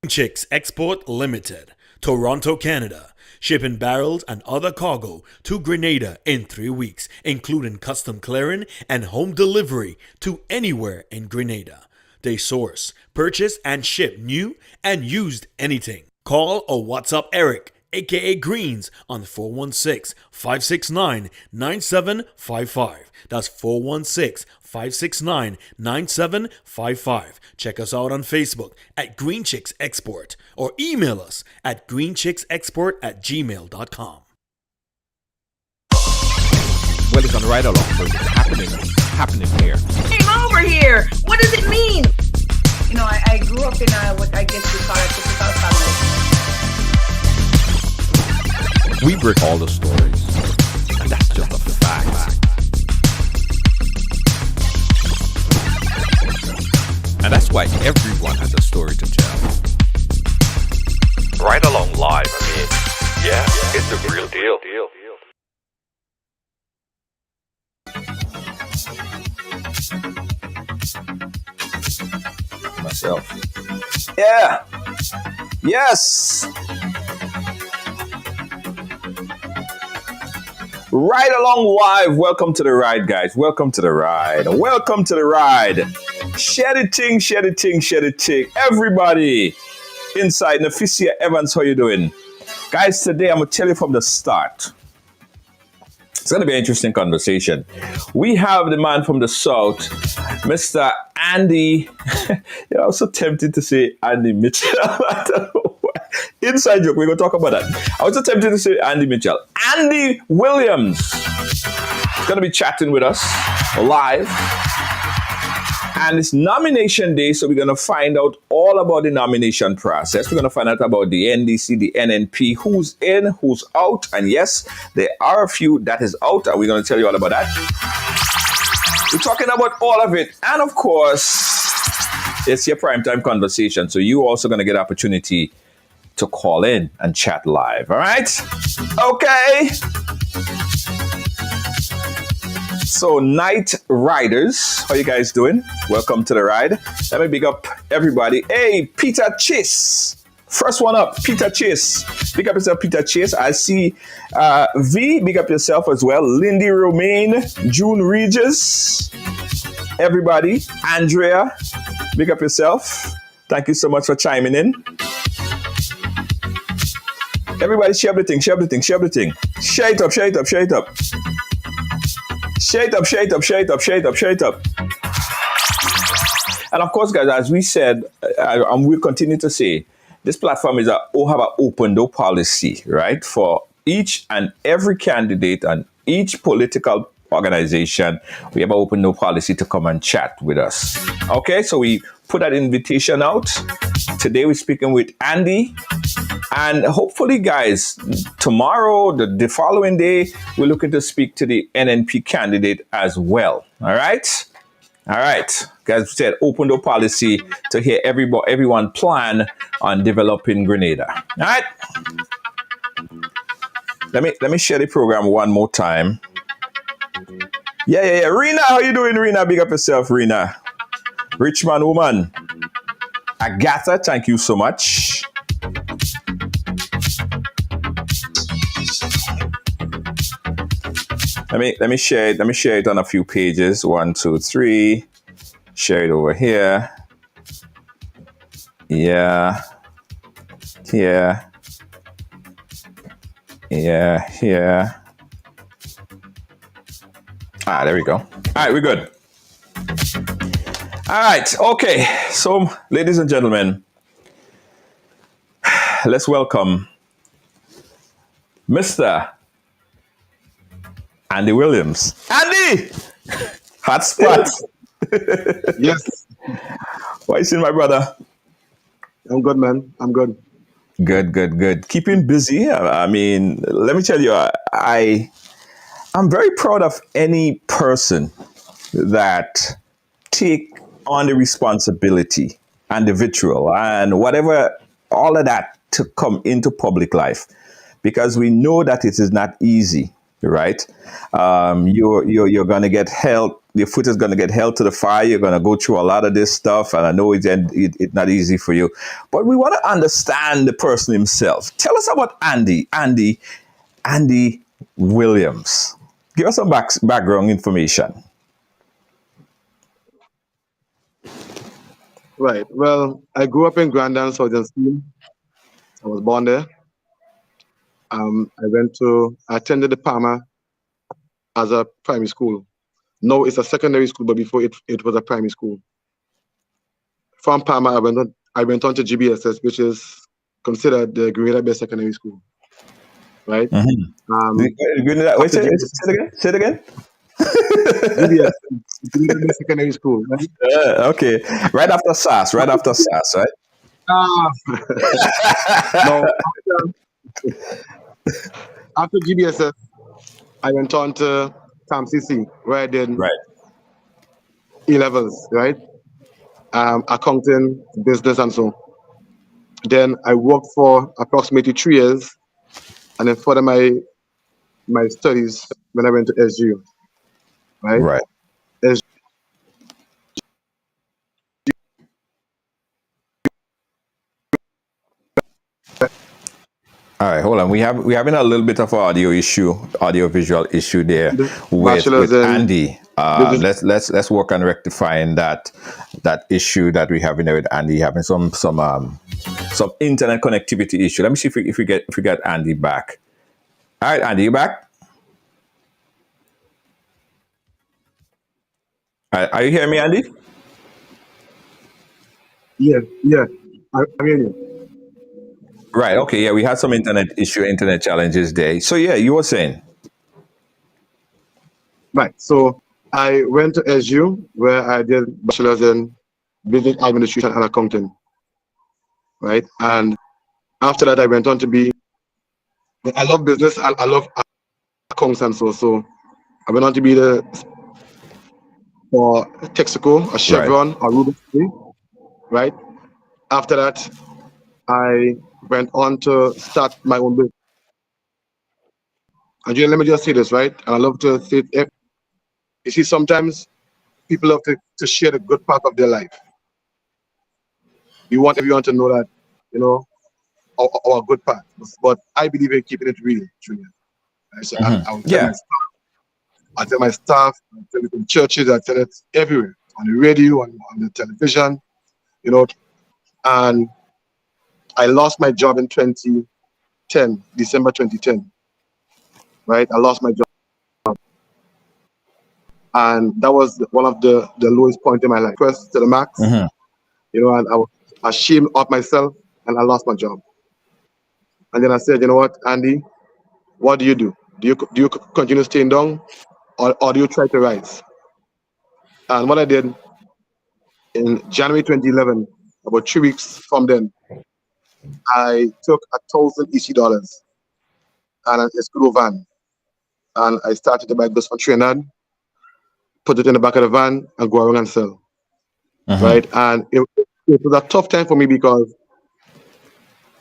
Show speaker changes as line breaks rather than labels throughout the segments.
Chicks Export Limited, Toronto, Canada, shipping barrels and other cargo to Grenada in 3 weeks, including custom clearing and home delivery to anywhere in Grenada. They source, purchase, and ship new and used anything. Call or WhatsApp Eric, aka Greens, on 416-569-9755. That's 416-569-9755. Check us out on Facebook at Green Chicks Export or email us at greenchicksexport@gmail.com.
Well, it's on right along, so it's happening here.
Came over here. What does it mean? You know, I grew up in what I guess we call a typical family.
We break all the stories, and that's just a fact. And that's why everyone has a story to tell.
Right Along Live, I mean, yeah, it's the real deal.
Myself. Yeah. Yes. Right Along Live. Welcome to the ride, guys. Welcome to the ride. Welcome to the ride. Share the ting, share the ting, share the ting. Everybody inside Nafisia Evans, how you doing? Guys, today I'm going to tell you from the start. It's going to be an interesting conversation. We have the man from the South, Mr. Andy. I was so tempted to say Andy Mitchell. I don't know why. Inside joke, we're going to talk about that. I was so tempted to say Andy Mitchell. Andy Williams is going to be chatting with us live. And it's nomination day, so we're going to find out all about the nomination process. We're going to find out about the NDC, the NNP, who's in, who's out. And yes, there are a few that is out, and we're going to tell you all about that. We're talking about all of it. And of course, it's your primetime conversation. So you're also going to get opportunity to call in and chat live. All right? Okay. So, Night Riders, how you guys doing? Welcome to the ride. Let me big up everybody. Hey, Peter Chase. First one up, Peter Chase. Big up yourself, Peter Chase. I see V, big up yourself as well. Lindy Romaine, June Regis. Everybody. Andrea, big up yourself. Thank you so much for chiming in. Everybody share the thing, share the thing, share the thing. Share it up, share it up, share it up. Share it up, share it up, share it up, share it up, share it up. And of course, guys, as we said, and we'll continue to say, this platform is have an open door policy, right? For each and every candidate and each political organization, we have an open door policy to come and chat with us. Okay, so we put that invitation out. Today we're speaking with Andy. And hopefully, guys, tomorrow, the following day, we're looking to speak to the NNP candidate as well. All right? All right. Guys, we said open door policy to hear everyone plan on developing Grenada. All right? Let me share the program one more time. Yeah. Rena, how you doing, Rena? Big up yourself, Rena. Richmond woman. Agatha, thank you so much. Let me share it. Let me share it on a few pages. 1, 2, 3. Share it over here. Yeah. Here. Yeah. There we go. All right, we're good. All right, okay. So, ladies and gentlemen, let's welcome Mr. Andy Williams. Andy! Hot spot.
Yes,
What you saying, my brother?
I'm good, man. I'm good.
Good. Keeping busy. I mean, let me tell you, I'm very proud of any person that take on the responsibility and the vitriol and whatever, all of that to come into public life, because we know that it is not easy, right? You're going to get held. Your foot is going to get held to the fire. You're going to go through a lot of this stuff, and I know it's not easy for you. But we want to understand the person himself. Tell us about Andy Williams. Give us some background information.
Right. Well, I grew up in Grand Island, Southern Steam. I was born there. I attended the Palmer as a primary school. No, it's a secondary school, but before it was a primary school. From Palmer, I went on to GBSS, which is considered the Grenada Bay Secondary School. Right?
Mm-hmm. Wait, say it again.
GBS, Grenada Bay Secondary School. Right?
Okay. Right after SAS, right?
No, after GBSS, I went on to TAMCC, where I did E-levels, right? Accounting, business, and so. Then I worked for approximately 3 years, and then further my studies when I went to SGU, right?
Right. All right, hold on. We're having a little bit of audio visual issue there with Andy. Let's work on rectifying that issue that we're having there with Andy, having some internet connectivity issue. Let me see if we get Andy back. All right, Andy, you back? All right, are you hearing me, Andy?
Yeah. I'm hearing you.
Right. Okay. Yeah, we had some internet challenges there. So yeah, you were saying.
Right. So I went to SU where I did bachelor's in business administration and accounting. Right. And after that, I went on to be. I love business. I love accounts and so I went on to be for Texaco, a Chevron, or Rubis. Right. After that, I went on to start my own business. And let me just say this, right? And I love to say it. You see, sometimes people love to share the good part of their life. You want everyone to know that, our good part. But I believe in keeping it real, Junior. Right? So I tell my staff, I tell it in churches, I tell it everywhere, on the radio, on the television, and I lost my job in 2010, December 2010. Right? I lost my job. And that was one of the lowest point in my life. First to the max. Mm-hmm. And I was ashamed of myself and I lost my job. And then I said, you know what, Andy, what do you do? Do you continue staying down or do you try to rise? And what I did in January 2011, about 3 weeks from then, I took $1,000 EC and an escrow van, and I started to buy goods from Trinidad, put it in the back of the van, and go around and sell. Uh-huh. Right, and it was a tough time for me because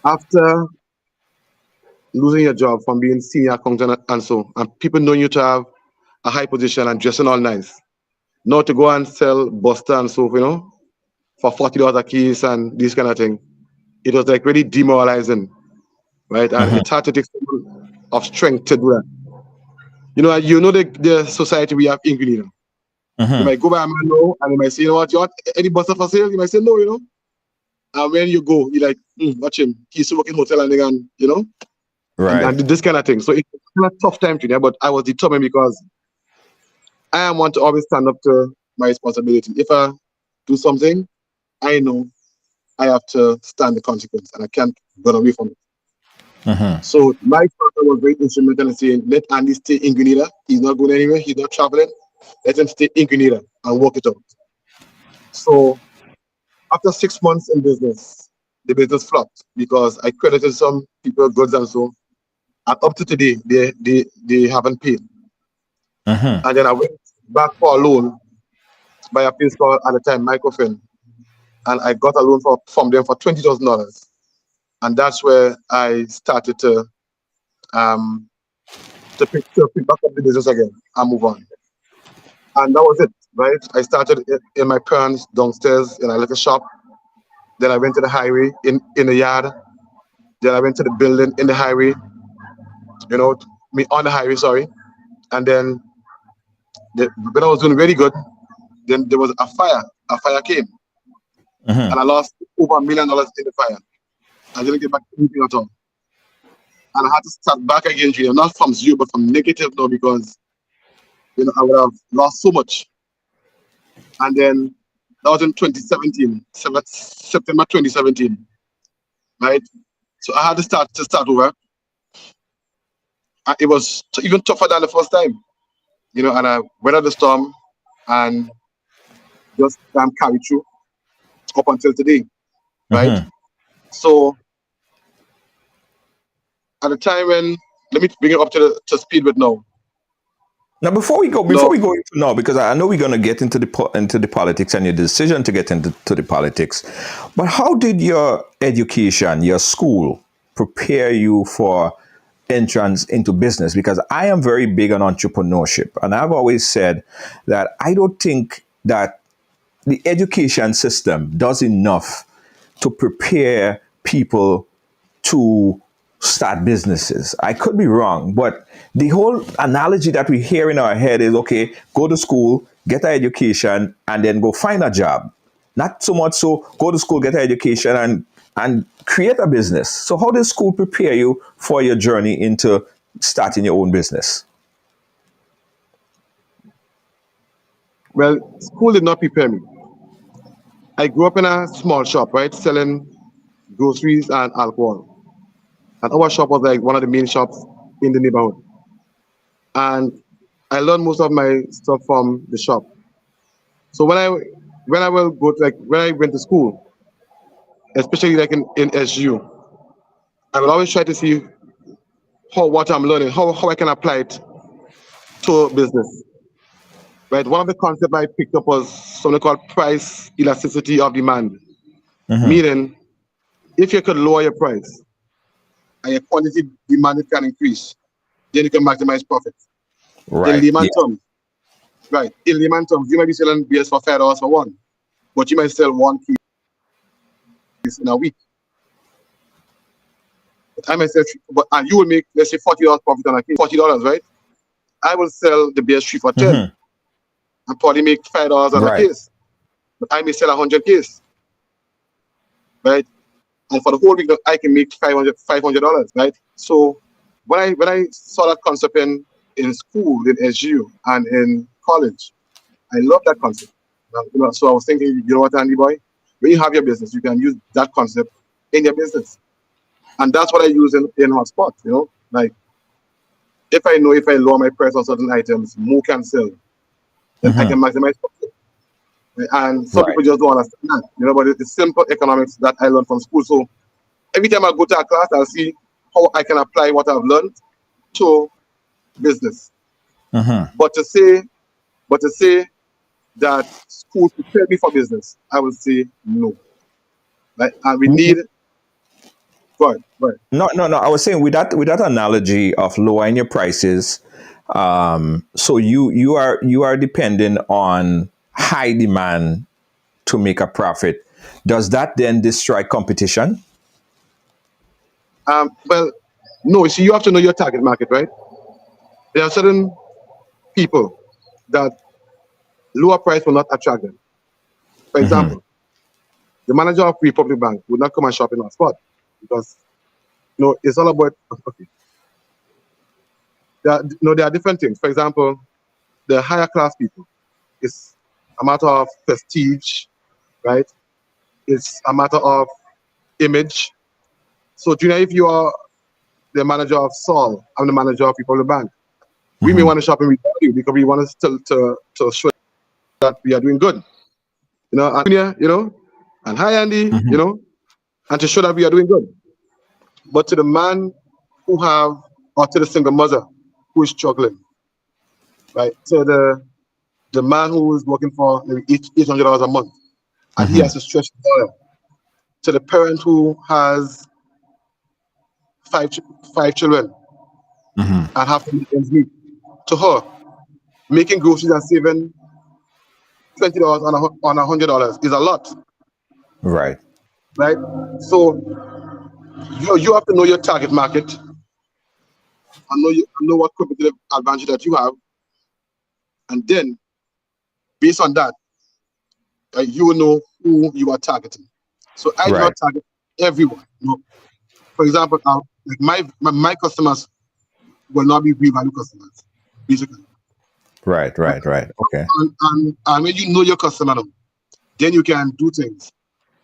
after losing your job from being senior accountant and people knowing you to have a high position and dressing all nice, not to go and sell Buster and so, for $40 a case and this kind of thing. It was like really demoralizing, right? And it's hard to take some of strength to do that. The society we have in Grenada. You might go by a man now and you might say, you want any Buster for sale? You might say no, And when you go, you're like, watch him. He's still working hotel and
Right.
and this kind of thing. So it's a tough time to me, but I was determined because I am one to always stand up to my responsibility. If I do something, I know I have to stand the consequence and I can't run away from it. So my father was very instrumental in saying, let Andy stay in Grenada. He's not going anywhere. He's not traveling. Let him stay in Grenada and work it out. So after 6 months in business, the business flopped because I credited some people goods and so. And up to today, they haven't paid. And then I went back for a loan by a place called at the time Microfin, and I got a loan from them for $20,000, and that's where I started to pick back up the business again and move on. And that was it, right? I started in my parents' downstairs in a little shop. Then I went to the highway in the yard. Then I went to the building in the highway. You know, on the highway, sorry. And then when I was doing really good, then there was a fire. A fire came. And I lost over $1 million in the fire. I didn't get back anything at all. And I had to start back again, not from zero, but from negative now because, I would have lost so much. And then that was in 2017, September 2017, right? So I had to start over. It was even tougher than the first time, and I weathered the storm and just carried through up until today, right? So at the time when, let me bring it up to speed with now.
Now, before we go into now, because I know we're going to get into the politics and your decision to get into the politics, but how did your education, your school, prepare you for entrance into business? Because I am very big on entrepreneurship, and I've always said that I don't think that the education system does enough to prepare people to start businesses. I could be wrong, but the whole analogy that we hear in our head is, okay, go to school, get an education, and then go find a job. Not so much so go to school, get an education, and create a business. So how does school prepare you for your journey into starting your own business?
Well, school did not prepare me. I grew up in a small shop, right, selling groceries and alcohol. And our shop was like one of the main shops in the neighborhood. And I learned most of my stuff from the shop. So when I went to school, especially like in SGU, I will always try to see what I'm learning, how I can apply it to business. Right? One of the concepts I picked up was something called price elasticity of demand. Meaning, if you could lower your price and your quantity demanded can increase, then you can maximize profits.
Right.
In layman terms, you might be selling beers for $5 for one, but you might sell 1 case in a week. I might sell, and you will make, let's say, $40 profit on a case, $40, right? I will sell the beers 3 for 10, and probably make $5 on a case. But I may sell 100 cases, right? And for the whole week, I can make $500, right? So when I saw that concept in school, in SGU, and in college, I love that concept. So I was thinking, you know what, Andy boy, when you have your business, you can use that concept in your business. And that's what I use in Hotspot, like if I lower my price on certain items, more can sell, then I can maximize profit. And some people just don't understand that, but it's simple economics that I learned from school. So every time I go to a class, I'll see how I can apply what I've learned to business. But to say that school prepared me for business, I would say no. Right? And we need. Go ahead.
No. I was saying with that analogy of lowering your prices, so you are dependent on high demand to make a profit. Does that then destroy competition?
Well, no. See, you have to know your target market, right? There are certain people that lower price will not attract them. For example, the manager of Republic Bank would not come and shop in our spot because, it's all about. Okay. there are different things. For example, the higher class people, it's a matter of prestige, right? It's a matter of image. So, Junior, if you are the manager of Saul, I'm the manager of Republic Bank. We may want to shop in with you because we want to show that we are doing good. And Junior, and hi Andy, and to show that we are doing good. But to the man or to the single mother who is struggling, right? So the man who is working for maybe $800 a month, and he has to stretch the dollar. To the parent who has five children and have to make ends meet. To her, making groceries and saving $20 on $100 is a lot.
Right.
Right? So you have to know your target market and know what competitive advantage that you have. And then, based on that, you will know who you are targeting. So I do not target everyone. For example, like my customers will not be real value customers, basically.
Right. Okay.
And when you know your customer, then you can do things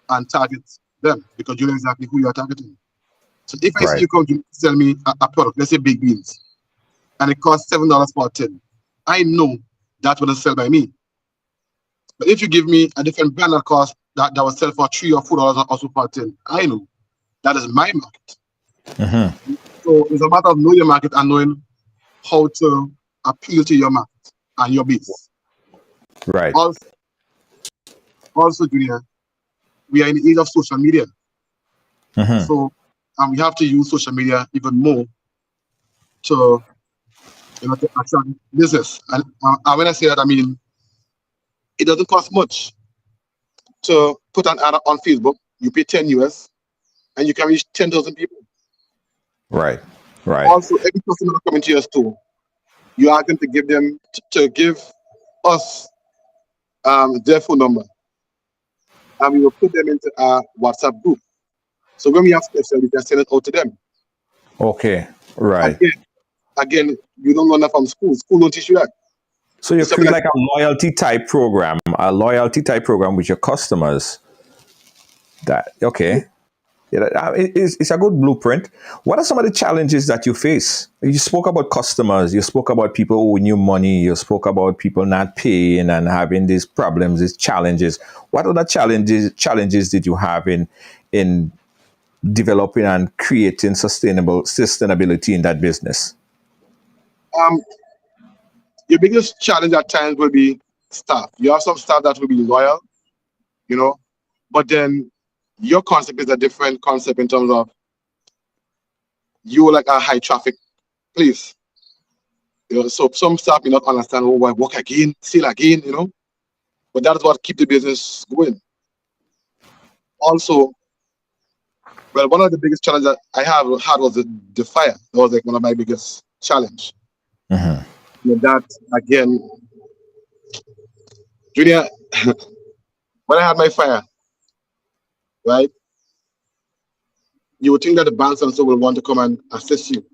and target them because you know exactly who you are targeting. So if I see you come to sell me a product, let's say baked beans, and it costs $7 for a tin, I know that will sell by me. But if you give me a different brand that will sell for $3 or $4 also per tin, I know that is my market. So it's a matter of knowing your market and knowing how to appeal to your market and your base.
Right.
Also, Junior, we are in the age of social media. So we have to use social media even more to attract business. And when I say that, I mean it doesn't cost much to put an ad on Facebook. You pay $10 US, and you can reach 10,000 people.
Right.
Also, every customer that comes into your store, you are going to give them to give us their phone number, and we will put them into our WhatsApp group. So when we have special, we can send it out to them.
Okay. Right.
Again, you don't learn that from school. School don't teach you that.
So you create like a loyalty type program with your customers. It's a good blueprint. What are some of the challenges that you face? You spoke about customers. You spoke about people owing you money. You spoke about people not paying and having these problems, these challenges. What other challenges did you have in developing and creating sustainability in that business?
Your biggest challenge at times will be staff. You have some staff that will be loyal, but then your concept is a different concept in terms of you're like a high traffic place. So some staff may not understand, I work again, sell again, but that is what keeps the business going. Also, well, one of the biggest challenges that I had was the fire. That was like one of my biggest challenge. That again, Junior, when I had my fire, right? You would think that the banks and so will want to come and assist you.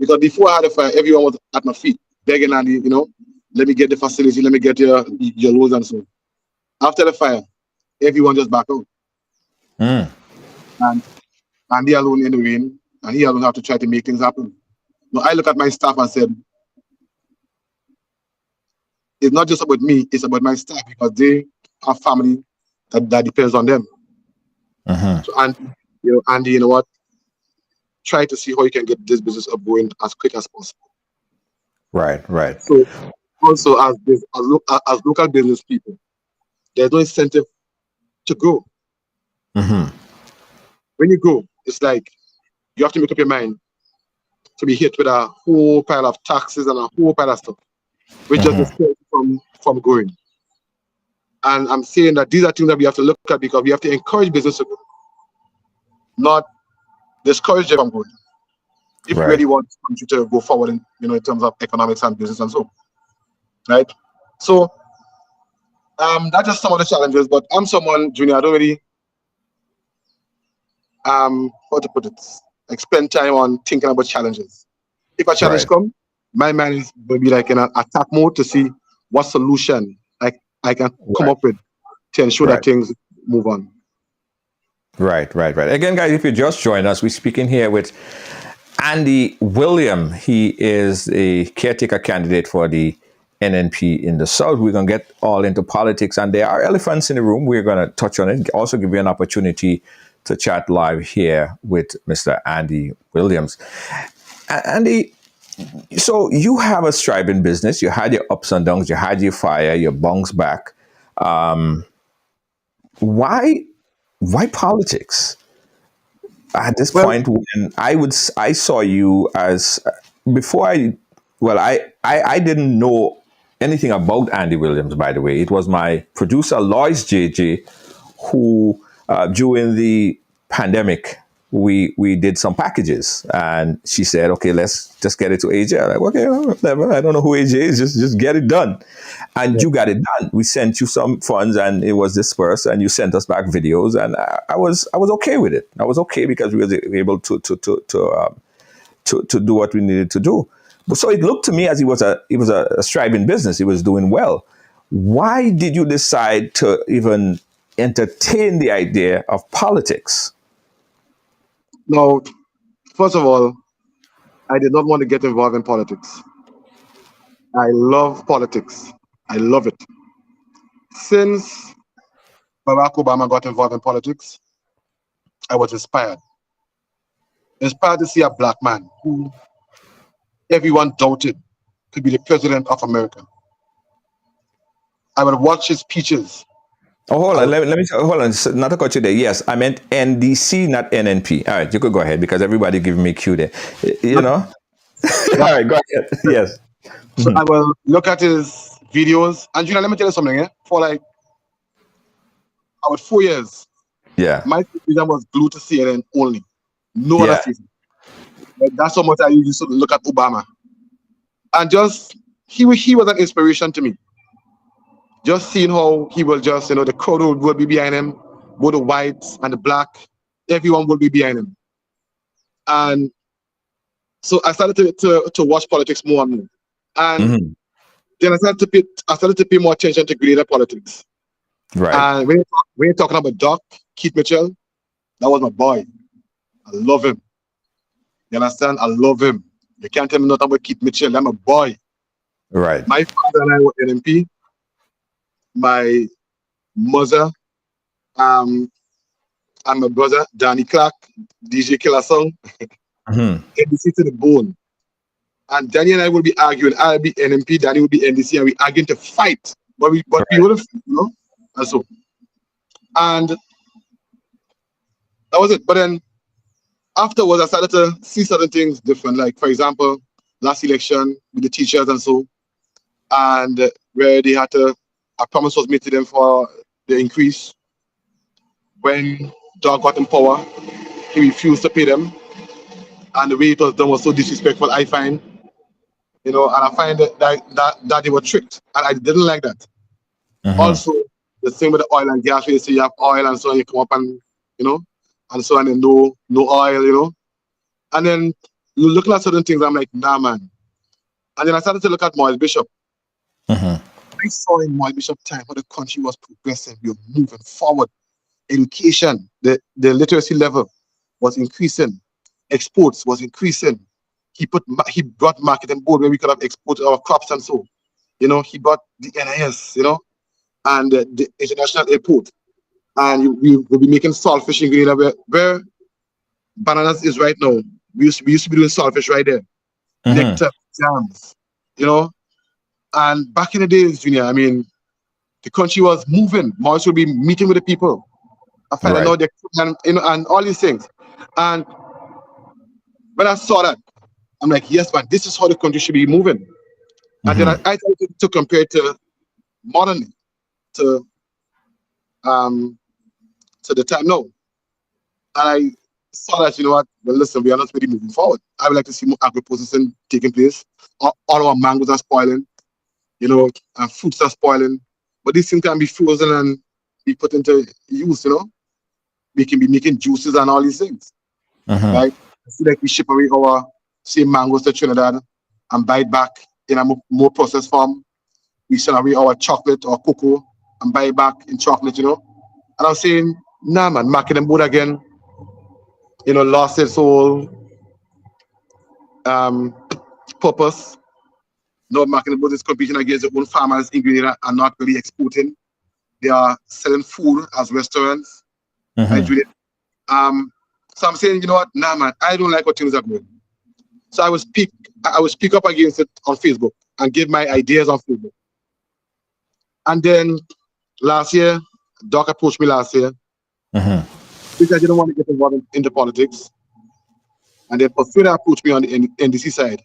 Because before I had a fire, everyone was at my feet, begging Andy, let me get the facility, let me get your loans and so. After the fire, everyone just back out. And Andy alone in the rain, and he alone have to try to make things happen. Now I look at my staff and said, it's not just about me, it's about my staff because they have family that depends on them. So, Andy, you know what? Try to see how you can get this business up going as quick as possible.
Right.
So, also as local business people, there's no incentive to grow. When you grow, it's like you have to make up your mind to be hit with a whole pile of taxes and a whole pile of stuff, which just discourages from growing. And I'm saying that these are things that we have to look at because we have to encourage business to grow, not discourage them from growing. If you really want the country to go forward in terms of economics and business and so, right? So that's just some of the challenges. But I'm someone, Junior, I don't really how to put it, like spend time on thinking about challenges. If a challenge
Right.
come, my mind is will be like in an attack mode to see what solution I can come
Right.
up with to ensure
Right.
that things move on.
Right. Again, guys, if you just joined us, we're speaking here with Andy William. He is a caretaker candidate for the NNP in the South. We're going to get all into politics, and there are elephants in the room. We're going to touch on it. Also give you an opportunity to chat live here with Mr. Andy Williams. Andy, so you have a thriving business. You had your ups and downs. You had your fire, your bounce back. Why politics? At this
Well,
point, when I saw you as before I didn't know anything about Andy Williams. By the way, it was my producer Lois JJ who during the pandemic we did some packages, and she said, "Okay, let's just get it to AJ." I'm like, "Okay, whatever. I don't know who AJ is. Just get it done." And you got it done. We sent you some funds, and it was dispersed, and you sent us back videos, and I was okay with it. I was okay because we were able to do what we needed to do. But so it looked to me as it was a thriving business. It was doing well. Why did you decide to even entertain the idea of politics?
now, first of all, I did not want to get involved in politics. I love politics. I love it. Since Barack Obama got involved in politics, I was inspired. Inspired to see a black man who everyone doubted could be the president of America. I would watch his speeches.
Oh, hold on. Let me hold on. Not to cut you there. Yes, I meant NDC, not NNP. All right, you could go ahead because everybody giving me cue there. You know. All right, go ahead. Yes.
So I will look at his videos. And let me tell you something. For like about 4 years,
Yeah.
my television was glued to CNN only. No
Yeah.
other station. Like, that's how much I used to look at Obama. And just he was an inspiration to me. Just seeing how he will just, the crowd will be behind him, both the whites and the black, everyone will be behind him. And so I started to watch politics more and more. And then I started to pay more attention to Grenada politics.
Right.
And when you're talking about Doc, Keith Mitchell, that was my boy. I love him. You understand? I love him. You can't tell me nothing about Keith Mitchell. I'm a boy.
Right.
My father and I were NMP. My mother, and my brother, Danny Clark, DJ Killer Song, NDC to the bone. And Danny and I will be arguing. I'll be NMP, Danny will be NDC, and we arguing to fight. But we wouldn't, and so. And that was it. But then afterwards, I started to see certain things different. Like, for example, last election with the teachers and so, and where they had to, a promise was made to them for the increase. When Doug got in power, he refused to pay them. And the way it was done was so disrespectful, I find. And I find that they were tricked. And I didn't like that. Also, the same with the oil and gas, where you say you have oil and so on, you come up and, and so on, and no oil, And then looking at certain things, I'm like, nah, man. And then I started to look at Maurice Bishop. I saw in Maurice Bishop time how the country was progressing. We were moving forward. Education, the literacy level was increasing. Exports was increasing. He brought marketing board where we could have exported our crops and so. He brought the NIS, and the international airport. And we will be making saltfish in Grenada where bananas is right now. We used to be doing saltfish right there. Nectar, jams, And back in the days, Junior, the country was moving. Maurice would be meeting with the people. I find out and all these things. And when I saw that, I'm like, yes, man, this is how the country should be moving. And then I tried to compare it to modernly, to the time now. And I saw that, well, listen, we are not really moving forward. I would like to see more agro-processing taking place. All our mangoes are spoiling, and fruits are spoiling. But these things can be frozen and be put into use, We can be making juices and all these things. Right? I feel like we ship away our same mangoes to Trinidad and buy it back in a more processed form. We sell away our chocolate or cocoa and buy it back in chocolate, you know. And I'm saying, nah, man, market them both again, you know, lost its whole purpose. No, market them both is competing against their own farmers in Grenada and not really exporting. They are selling food as restaurants. Right, Julian? So I'm saying, you know what, nah, man, I don't like what things are going. So I will speak up against it on Facebook and give my ideas on Facebook. And then last year, Doc approached me last year because I didn't want to get involved in the politics. And then Pursuita approached me on the NDC side.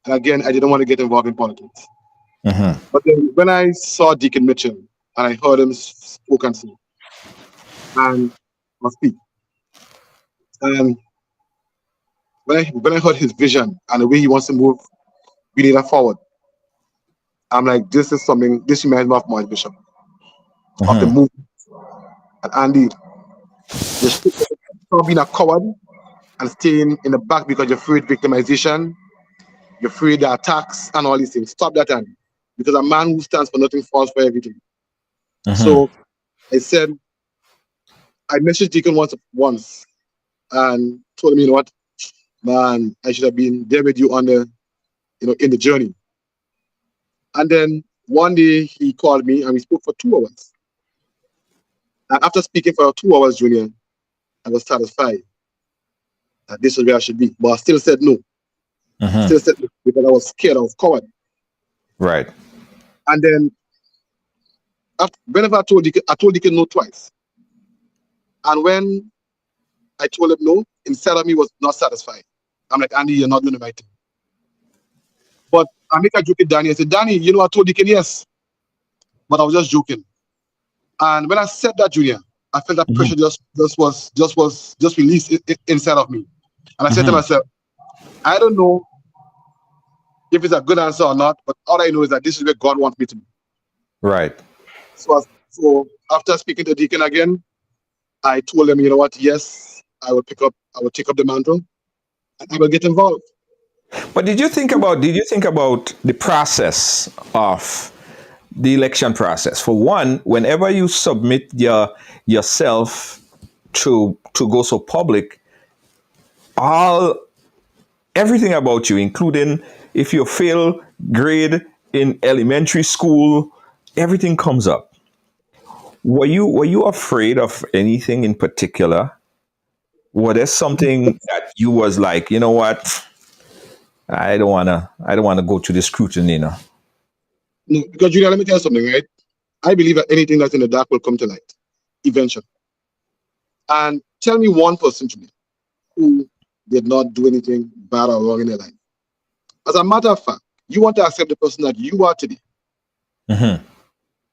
And again, I didn't want to get involved in politics. But then when I saw Deacon Mitchell and I heard him spoke and say, and speak, and when I heard his vision and the way he wants to move Grenada forward, I'm like, this is something, this reminds me of Morris Bishop, of the movement. And Andy, you're still being a coward and staying in the back because you're afraid victimization, you're afraid of attacks and all these things. Stop that, Andy. Because a man who stands for nothing falls for everything. So I said, I messaged Deacon once and told him, you know what, man, I should have been there with you on the, you know, in the journey. And then one day he called me and we spoke for 2 hours. And after speaking for 2 hours, Junior, I was satisfied that this is where I should be. But I still said no. Still said no because I was scared, I was coward.
Right.
And then whenever I told Deacon no twice. And when I told him no, inside of me was not satisfied. I'm like, Andy, you're not doing the right thing. But I make a joke with Danny. I said, Danny, you know, I told Deacon yes. But I was just joking. And when I said that, Junior, I felt that pressure just released inside of me. And I said to myself, I don't know if it's a good answer or not, but all I know is that this is where God wants me to be.
Right.
So after speaking to Deacon again, I told him, you know what, yes, I will take up the mantle and I will get involved.
But did you think about the process of the election process? For one, whenever you submit yourself to go so public, everything about you, including if you fail grade in elementary school, everything comes up. Were you afraid of anything in particular? Was there something that you was like, you know what? I don't wanna go to the scrutiny, you know.
No, because Julia, let me tell you something, right? I believe that anything that's in the dark will come to light eventually. And tell me one person, Julia, who did not do anything bad or wrong in their life. As a matter of fact, you want to accept the person that you are today.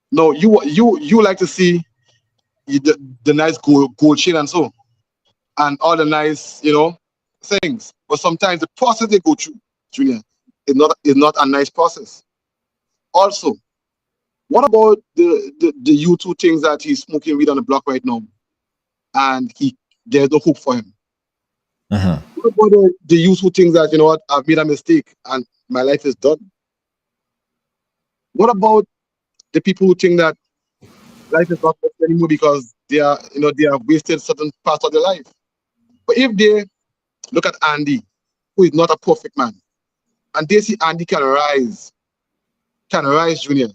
No, you like to see the nice gold chain and so, and all the nice, you know, things. But sometimes the process they go through, Junior, is not a nice process. Also, what about the U2 things that he's smoking weed on the block right now, and there's no hope for him? What about the U2 things that, you know what, I've made a mistake and my life is done? What about the people who think that life is not possible anymore because they have wasted certain parts of their life? But if they look at Andy, who is not a perfect man, and they see Andy can rise, Junior,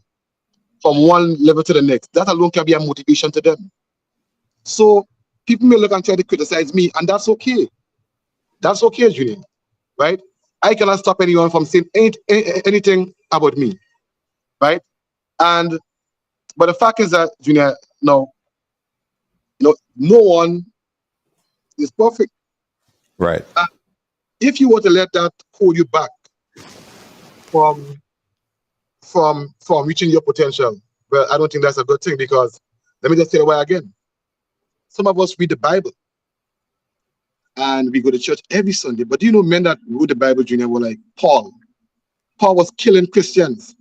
from one level to the next, that alone can be a motivation to them. So people may look and try to criticize me, and that's okay. That's okay, Junior, right? I cannot stop anyone from saying anything about me, right? But the fact is that, Junior, no one is perfect.
Right.
If you were to let that hold you back from reaching your potential, well, I don't think that's a good thing, because let me just tell you why again. Some of us read the Bible and we go to church every Sunday. But do you know men that wrote the Bible, Junior, were like Paul? Paul was killing Christians,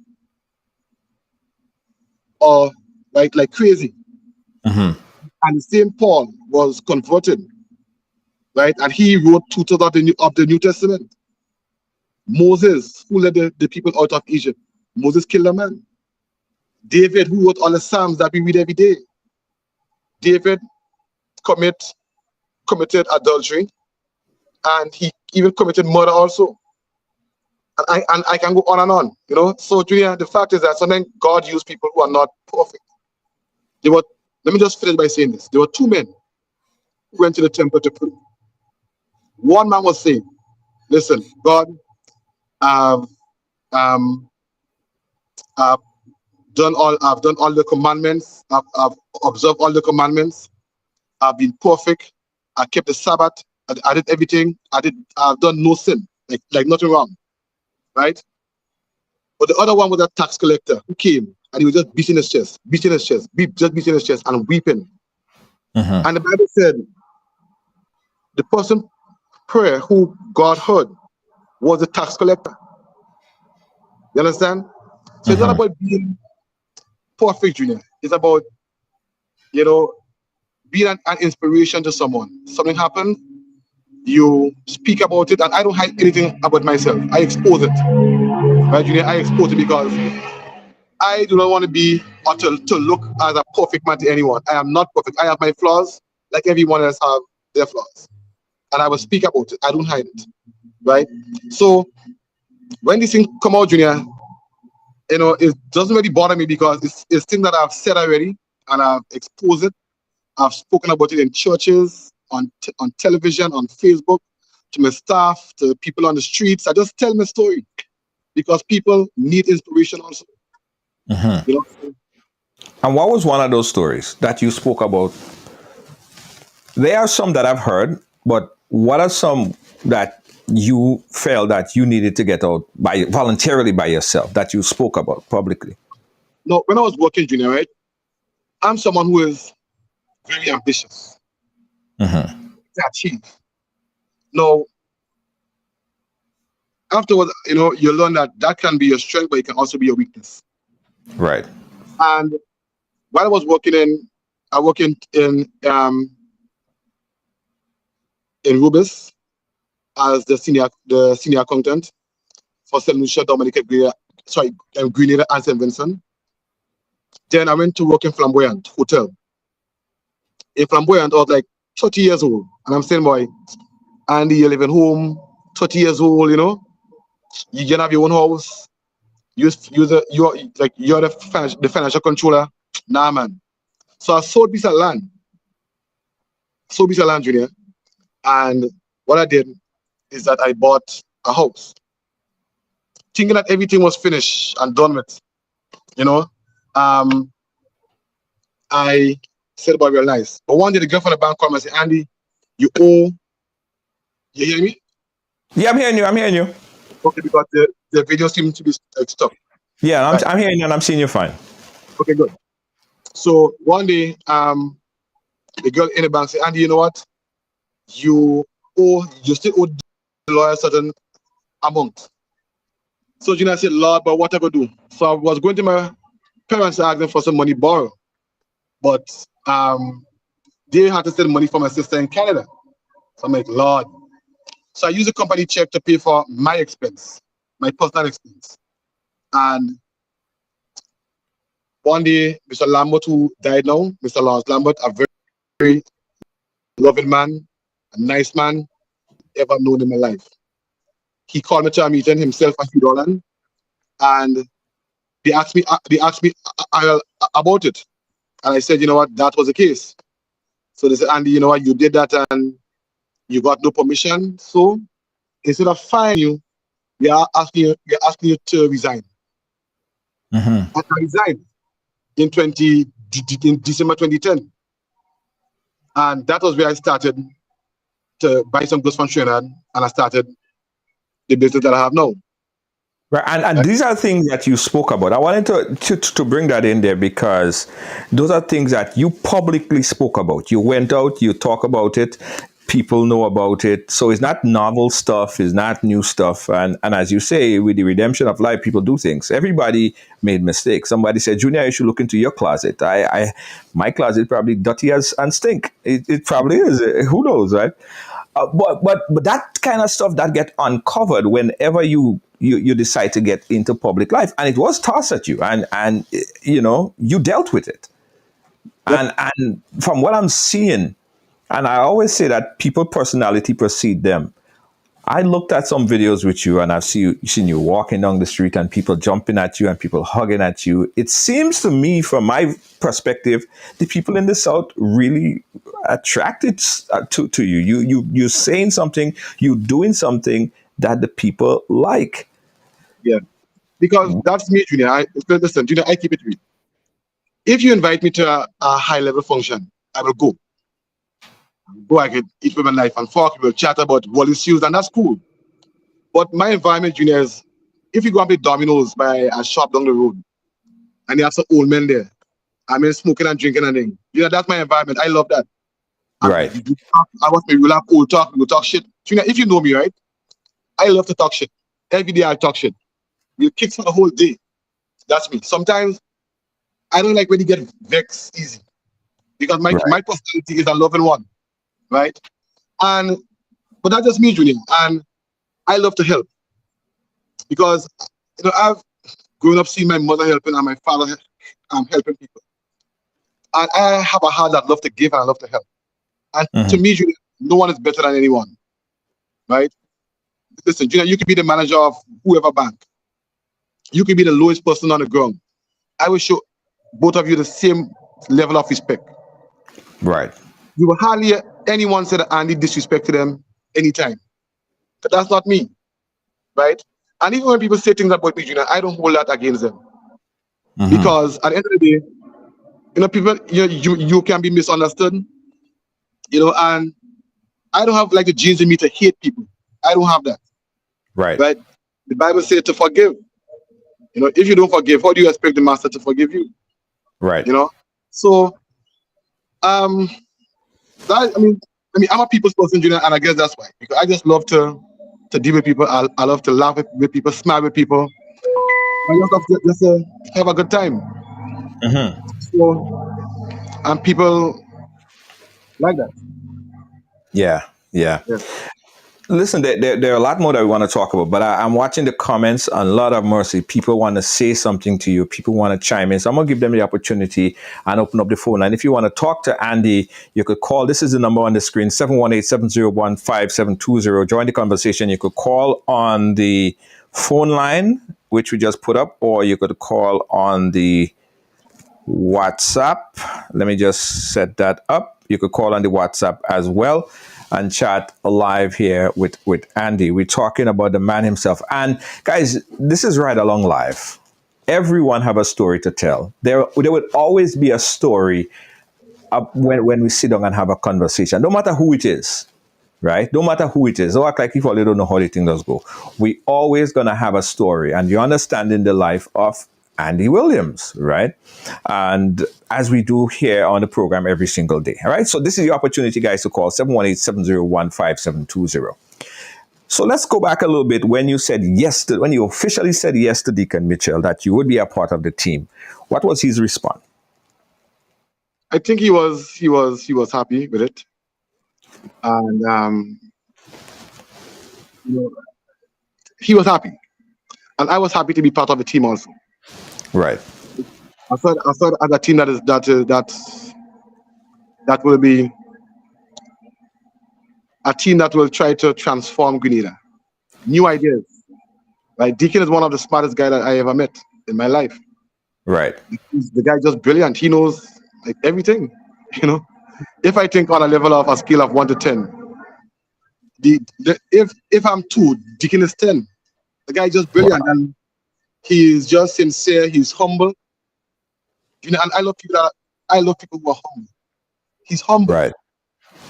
or like crazy. And the same Paul was converted, right? And he wrote 2/3 of the New Testament. Moses, who led the people out of Egypt, Moses killed a man. David, who wrote all the Psalms that we read every day, David committed adultery, and he even committed murder also. And I can go on and on, you know. So, Junior, the fact is that sometimes God used people who are not perfect. Let me just finish by saying this. There were two men who went to the temple to pray. One man was saying, listen, God, I've done all the commandments, I've observed all the commandments, I've been perfect, I kept the Sabbath, I did everything, I've done no sin, like nothing wrong. Right? But the other one was a tax collector who came and he was just beating his chest, and weeping. And the Bible said the person prayer who God heard was the tax collector. You understand? So it's not about being perfect, Junior. It's about, you know, being an inspiration to someone. Something happened, you speak about it, and I don't hide anything about myself. I expose it. Right, Junior? I expose it because I do not want to be or to look as a perfect man to anyone. I am not perfect. I have my flaws, like everyone else have their flaws. And I will speak about it. I don't hide it. Right? So when this thing come out, Junior, you know, it doesn't really bother me because it's things that I've said already and I've exposed it. I've spoken about it in churches, on television, on Facebook, to my staff, to people on the streets. I just tell my story because people need inspiration also. You know?
And what was one of those stories that you spoke about? There are some that I've heard, but what are some that you felt that you needed to get out voluntarily by yourself that you spoke about publicly?
No, when I was working, Junior, right, I'm someone who is very ambitious to achieve. Now, afterwards, you know, you learn that can be your strength, but it can also be your weakness.
Right.
And while I was working I work in Rubis as the senior accountant for St. Lucia, Dominica, Grenada and St. Vincent. Then I went to work in Flamboyant Hotel. In Flamboyant, I was like 30 years old, and I'm saying, boy, Andy, you're living home, 30 years old, you know, you can have your own house. You're the financial controller. Nah, man. So I sold a piece of land, Junior. And what I did is that I bought a house, thinking that everything was finished and done with. You know, I said about real nice. But one day the girl from the bank called me and said, Andy, you hear me?
Yeah, I'm hearing you.
Okay, because the video seems to be stuck.
Yeah, I'm hearing you and I'm seeing you fine.
Okay, good. So one day, the girl in the bank said, Andy, you know what? You still owe the lawyer a certain amount. So Gina said, Lord, but what I could do? So I was going to my parents to ask them for some money borrowed. But they had to send money for my sister in Canada. So I'm like, Lord. So I used a company check to pay for my expense, my personal expense. And one day, Mr. Lambert, who died now, Mr. Lawrence Lambert, a very, very loving man, a nice man, ever known in my life. He called me to a meeting, himself and Hugh Dolan, and they asked me about it. And I said, you know what, that was the case. So they said, Andy, you know what, you did that and you got no permission. So instead of firing you, we are asking you to resign. And I resigned in December 2010. And that was where I started to buy some goods from Trinidad, and I started the business that I have now.
Right, and these are things that you spoke about. I wanted to bring that in there because those are things that you publicly spoke about. You went out, you talk about it, people know about it. So it's not novel stuff, it's not new stuff. And as you say, with the redemption of life, people do things. Everybody made mistakes. Somebody said, Junior, you should look into your closet. My closet probably dirty and stink. It probably is. Who knows, right?
But that kind of stuff that get uncovered whenever you decide to get into public life, and it was tossed at you, and you dealt with it. And from what I'm seeing, and I always say that people personality precede them. I looked at some videos with you, and I've seen you walking down the street and people jumping at you and people hugging at you. It seems to me, from my perspective, the people in the South really attracted to you. You're saying something, you're doing something that the people like.
Yeah. Because that's me, Junior. Listen, Junior, I keep it real. If you invite me to a high-level function, I will go. I could eat with my knife and fork, we will chat about what issues, and that's cool. But my environment, Junior, is if you go and play dominoes by a shop down the road, and you have some old men there, I mean, smoking and drinking and things. That's my environment. I love that.
Right.
I want me, we'll have old talk, we'll talk shit. Junior, if you know me, right, I love to talk shit. Every day I talk shit. We'll kick for the whole day. That's me. Sometimes I don't like when you get vexed easy, because my personality is a loving one. Right, but that's just me, Junior, and I love to help, because I've grown up seeing my mother helping and my father helping people, and I have a heart that love to give and I love to help, and to me, Junior, no one is better than anyone, right? Listen, Junior, you could be the manager of whoever bank, you could be the lowest person on the ground. I will show both of you the same level of respect.
Right.
You will hardly hear anyone say that Andy disrespected them anytime. But that's not me, right? And even when people say things about me, Junior, I don't hold that against them. Because at the end of the day, people, you can be misunderstood, and I don't have like the genes in me to hate people. I don't have that.
Right.
Right? The Bible says to forgive. If you don't forgive, how do you expect the master to forgive you?
Right.
So, I mean, I'm a people's person, Junior, and I guess that's why. Because I just love to deal with people. I love to laugh with people, smile with people. I just love to have a good time. So, and people like that.
Yeah. Listen, there are a lot more that we want to talk about, but I'm watching the comments on a lot of mercy. People want to say something to you. People want to chime in. So I'm going to give them the opportunity and open up the phone line. If you want to talk to Andy, you could call. This is the number on the screen, 718-701-5720. Join the conversation. You could call on the phone line, which we just put up, or you could call on the WhatsApp. Let me just set that up. You could call on the WhatsApp as well and chat live here with Andy. We're talking about the man himself. And guys, this is Ride Along Live. Everyone have a story to tell. There would always be a story when we sit down and have a conversation, no matter who it is, right? No matter who it is. Don't act like people don't know how the thing does go. We always going to have a story, and you're understanding the life of Andy Williams, right? And as we do here on the program every single day, all right? So this is your opportunity, guys, to call 718-701-5720. So let's go back a little bit. When you said yes when you officially said yes to Deacon Mitchell, that you would be a part of the team, what was his response?
I think he was happy with it, and he was happy, and I was happy to be part of the team also.
Right.
I thought as a team that will be a team that will try to transform Grenada. New ideas. Like Deacon is one of the smartest guys that I ever met in my life.
Right.
The guy just brilliant. He knows like everything. If I think on a scale of 1 to 10, if I'm 2, Deacon is 10. The guy is just brilliant. Wow. And he's just sincere. He's humble. And I love people who are humble. He's humble.
Right.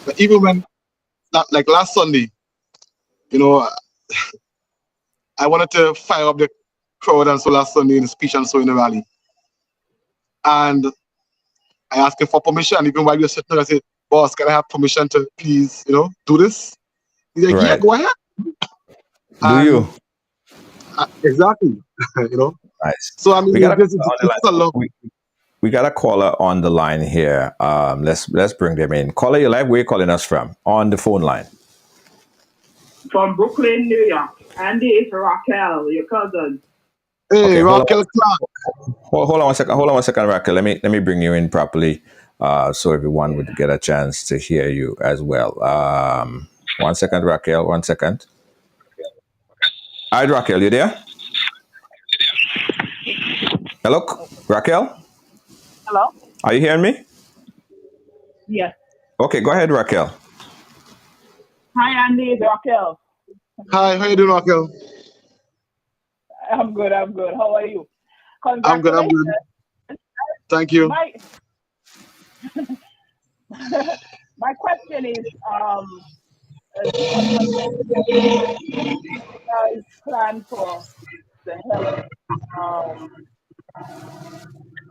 But even when, like last Sunday, I wanted to fire up the crowd, and so last Sunday in the speech and so in the rally. And I asked him for permission. Even while we were sitting there, I said, "Boss, can I have permission to please, do this?" He's like, "Yeah, go ahead."
Do you?
Exactly.
Nice.
So I mean,
we got a caller on the line here. Let's bring them in. Caller, you live. Where are you calling us from? On the phone line.
from Brooklyn, New York. Andy, it's Raquel, your cousin.
Hey,
Okay, hold
Raquel
on.
Clark.
Hold on one second. Hold on one second, Raquel. Let me bring you in properly, so everyone would get a chance to hear you as well. 1 second, Raquel. 1 second. All right, Raquel, you there? Hello, Raquel.
Hello?
Are you hearing me?
Yes.
Okay, go ahead, Raquel.
Hi, Andy, it's Raquel.
Hi, how you doing, Raquel?
I'm good. How are you?
I'm good.
Congratulations.
Thank you.
My my question is, guys plan for the health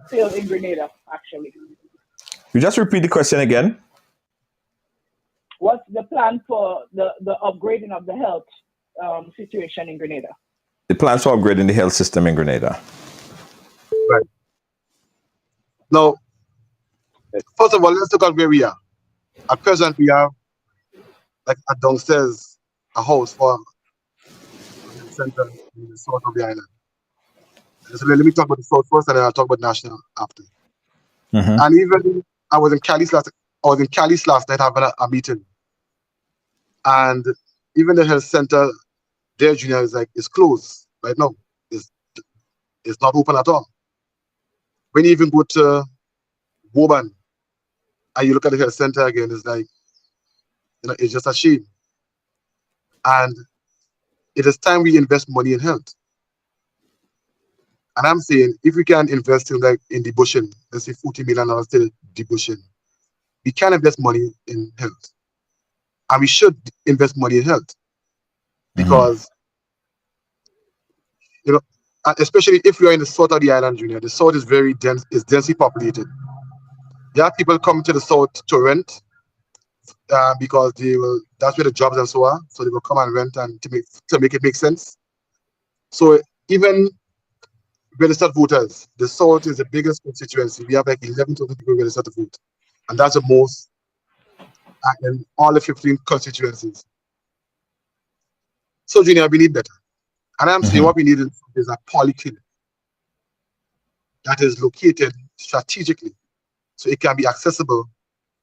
field in Grenada, actually?
You just repeat the question again.
What's the plan for the upgrading of the health situation in Grenada?
The plans for upgrading the health system in Grenada.
Right. Now, first of all, let's look at where we are. At present, we have like downstairs a house for a center in the south of the island. So let me talk about the south first, and then I'll talk about national after. And even I was in Cali last night having a meeting, and even the health center there, Junior, is like it's closed right now. It's not open at all. When you even go to Woburn and you look at the health center again, it's like, it's just a shame. And it is time we invest money in health. And I'm saying, if we can invest in the bushing, let's say $40 million to the bushing, we can invest money in health. And we should invest money in health. Because, especially if you're in the south of the island, Junior, the south is very dense, it's densely populated. There are people coming to the south to rent because that's where the jobs and so are. So they will come and rent and to make it make sense. So even registered voters, the south is the biggest constituency. We have like 11,000 people registered to vote. And that's the most in all the 15 constituencies. So, Junior, we need better. And I'm saying what we need is a polyclinic that is located strategically so it can be accessible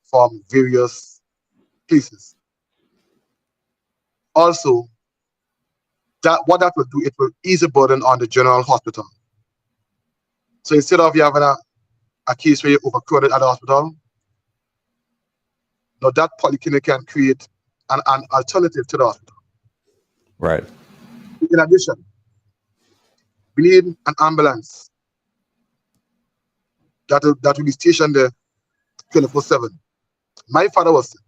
from various places. Also, what that will do, it will ease the burden on the general hospital. So instead of you having a case where you're overcrowded at the hospital, now that polyclinic can create an alternative to the hospital.
Right.
In addition, we need an ambulance that will be stationed there 24/7. My father was sick.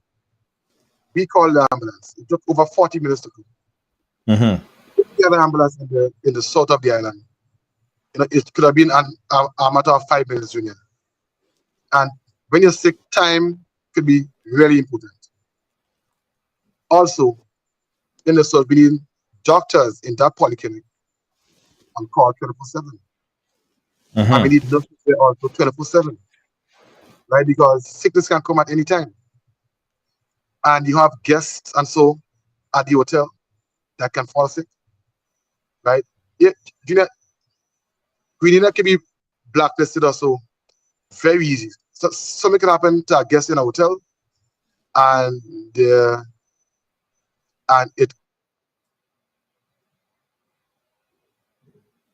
We called the ambulance. It took over 40 minutes to come. We have an ambulance in the south of the island. It could have been a matter of 5 minutes, Junior. And when you're sick, time could be really important. Also, in the south, we need doctors in that polyclinic on call 24/7. And we need nurses there also 24/7, right? Because sickness can come at any time. And you have guests and so at the hotel that can fall sick, right? Yeah, Grenada can be blacklisted also very easy. So something can happen to a guest in a hotel, and it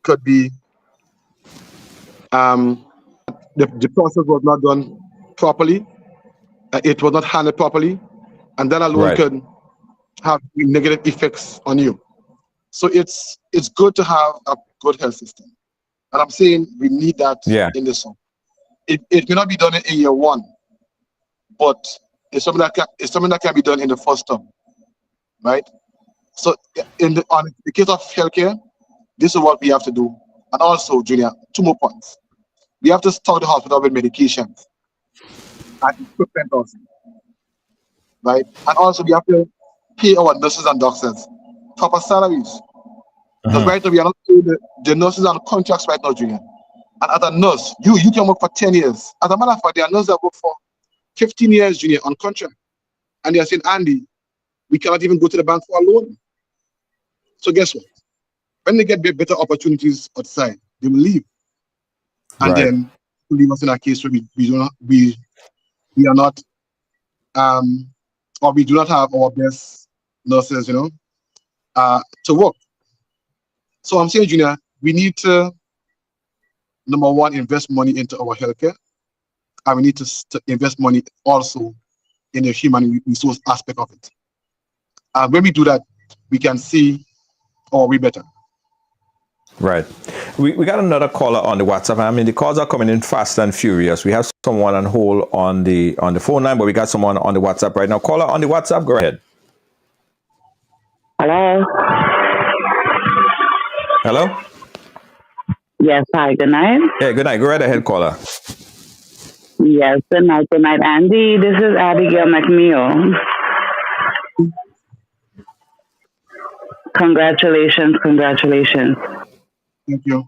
could be the process was not done properly, it was not handled properly, and that alone could have negative effects on you. So it's good to have a good health system, and I'm saying we need that in this one. It may not be done in year one, but it's something that can be done in the first term, right? So on the case of healthcare, this is what we have to do. And also, Junior, 2 more points. We have to stock the hospital with medications and equipment also, right? And also we have to pay our nurses and doctors proper salaries. Because right now we are not paying the nurses on contracts right now, Junior. And as a nurse, you can work for 10 years. As a matter of fact, there are nurses that work for 15 years, Junior, on contract. And they are saying, Andy, we cannot even go to the bank for a loan. So guess what? When they get better opportunities outside, they will leave, and
Right.
then leave us in a case where we are not or we do not have our best nurses, to work. So I'm saying, Junior, we need to, number one, invest money into our healthcare, and we need to invest money also in the human resource aspect of it. And when we do that, we can see our way better.
Right. We got another caller on the WhatsApp. I mean, the calls are coming in fast and furious. We have someone on hold on the phone line, but we got someone on the WhatsApp right now. Caller on the WhatsApp, go ahead.
Hello?
Hello?
Yes, hi, good night.
Yeah, good night. Go right ahead, caller.
Yes, good night, Andy. This is Abigail McNeil. Congratulations.
Thank you.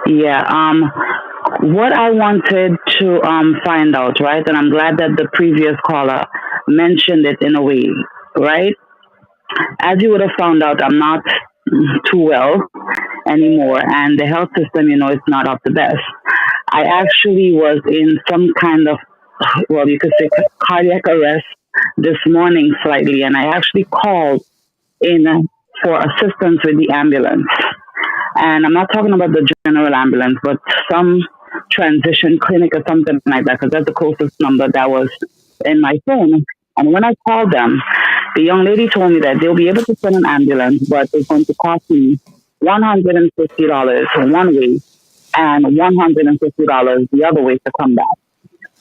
Yeah, what I wanted to find out, right, and I'm glad that the previous caller mentioned it in a way, right? As you would have found out, I'm not too well anymore, and the health system, is not of the best. I actually was in some kind of, well, you could say cardiac arrest this morning slightly, and I actually called in for assistance with the ambulance. And I'm not talking about the general ambulance, but some transition clinic or something like that, because that's the closest number that was in my phone. And when I called them, the young lady told me that they'll be able to send an ambulance, but it's going to cost me $150 one way and $150 the other way to come back.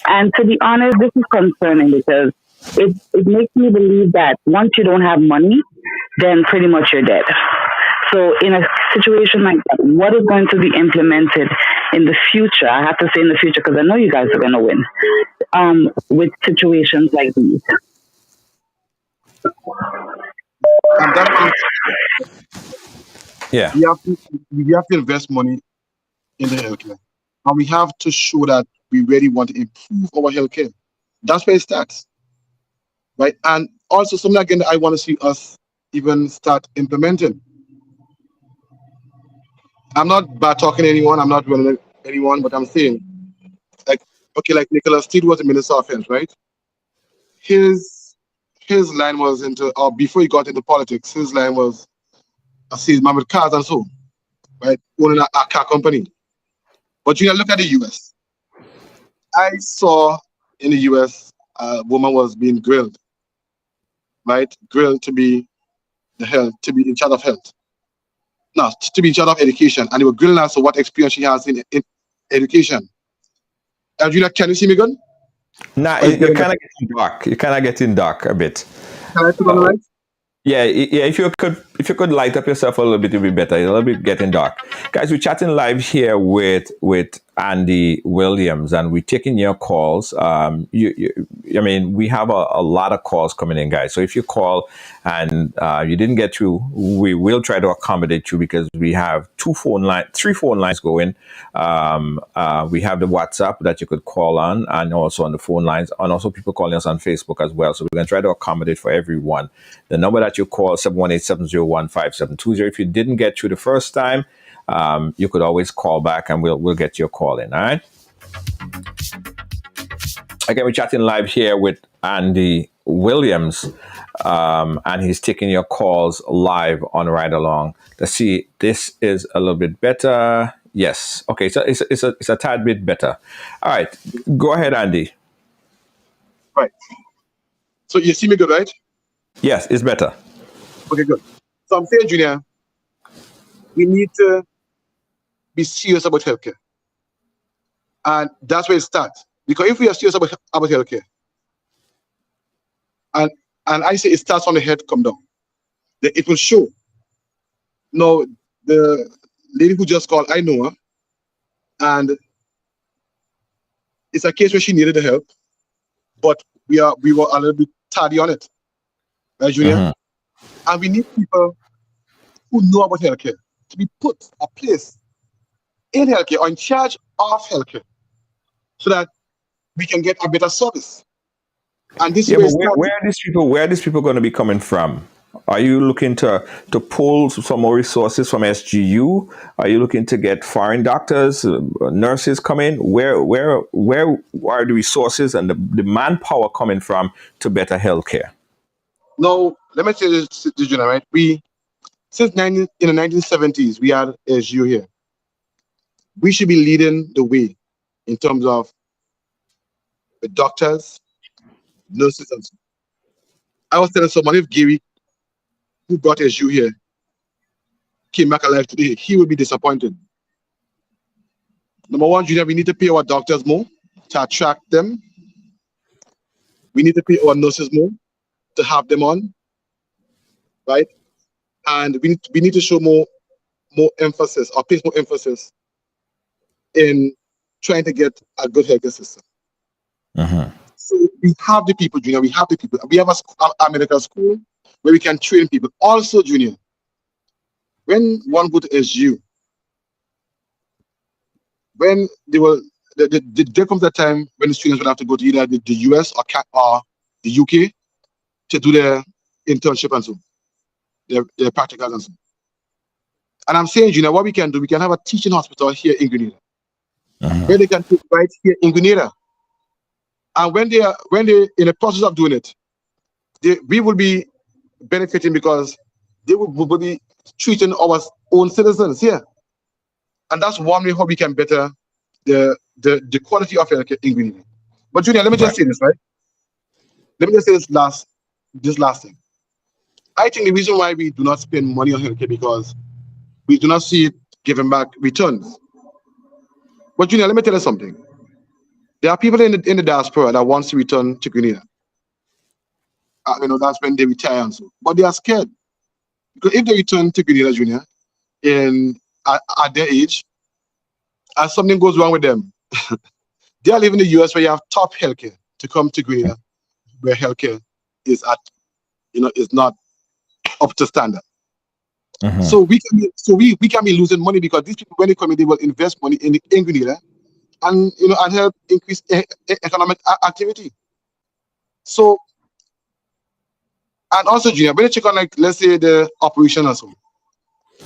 And to be honest, this is concerning because it makes me believe that once you don't have money, then pretty much you're dead. So in a situation like that, what is going to be implemented in the future? I have to say in the future because I know you guys are going to win with situations like these.
And that
Yeah.
we have to invest money in the healthcare, and we have to show that we really want to improve our healthcare. That's where it starts, right? And also something again that I want to see us even start implementing. I'm not bad talking to anyone. I'm not running anyone, but I'm saying, like Nicholas Steele was the Minister of Health, right? His line was before he got into politics, his line was a salesman with cars and so, right? Owning a car company. But you look at the US. I saw in the US a woman was being grilled, right? Grilled to be to be in charge of health. No, to be in charge of education. And they were grilling her, so what experience she has in education. Julia, can you see me good?
Nah, you're kind of getting dark. You're kind of getting dark a bit.
Can I put on the light?
Yeah. If you could light up yourself a little bit, it'd be better. It's a little bit getting dark, guys. We're chatting live here with Andy Williams, and we're taking your calls. I mean, we have a lot of calls coming in, guys. So if you call and you didn't get through, we will try to accommodate you because we have three phone lines going. We have the WhatsApp that you could call on, and also on the phone lines, and also people calling us on Facebook as well. So we're going to try to accommodate for everyone. The number that you call 718-701-5720. If you didn't get through the first time, you could always call back and we'll get your call in. All right. Again, we're chatting live here with Andy Williams, and he's taking your calls live on Ride Along. Let's see. This is a little bit better. Yes. Okay. So it's a tad bit better. All right. Go ahead, Andy.
Right. So you see me good, right?
Yes, it's better.
Okay, good. So I'm saying, Junior, we need to be serious about healthcare. And that's where it starts. Because if we are serious about healthcare, and I say it starts from the head, come down, then it will show. Now, the lady who just called, I know her, and it's a case where she needed the help, but we were a little bit tardy on it. Right, Junior? Mm-hmm. And we need people who know about healthcare to be put a place in healthcare or in charge of healthcare so that we can get a better service. And this
Yeah,
way
but
it started.
where are these people going to be coming from? Are you looking to pull some more resources from SGU? Are you looking to get foreign doctors, nurses come in? Where are the resources and the manpower coming from to better healthcare?
Now, let me say this, Junior, right? In the 1970s, we had SGU here. We should be leading the way in terms of the doctors, nurses, and so. I was telling someone, if Gary, who brought SGU here, came back alive today, he would be disappointed. Number one, Junior, we need to pay our doctors more to attract them. We need to pay our nurses more to have them on, right? And we need to show more emphasis, or place more emphasis in trying to get a good healthcare system. So we have the people, Junior. We have the people. We have a medical school where we can train people. Also, Junior, when one go to SGU, when there comes a time when the students will have to go to either the US or the UK to do their internship and so, their practicals and so. And I'm saying, Junior, what we can do, we can have a teaching hospital here in Grenada, where they can take right here in Grenada. And when they're in the process of doing it, we will be benefiting because they will be treating our own citizens here. And that's one way how we can better the quality of healthcare in Grenada. But Junior, let me just say this, right? Let me just say this last thing. I think the reason why we do not spend money on healthcare because we do not see it giving back returns. But Junior, let me tell you something. There are people in the diaspora that wants to return to Grenada. That's when they retire and so. But they are scared. Because if they return to Grenada, Junior, at their age, and something goes wrong with them, they are living in the US where you have top healthcare to come to Grenada, where healthcare is is not up to standard. So we can be losing money because these people, when they come in, they will invest money in Grenada and and help increase economic activity. So, and also, Junior, when you check on, like, let's say the operation or so,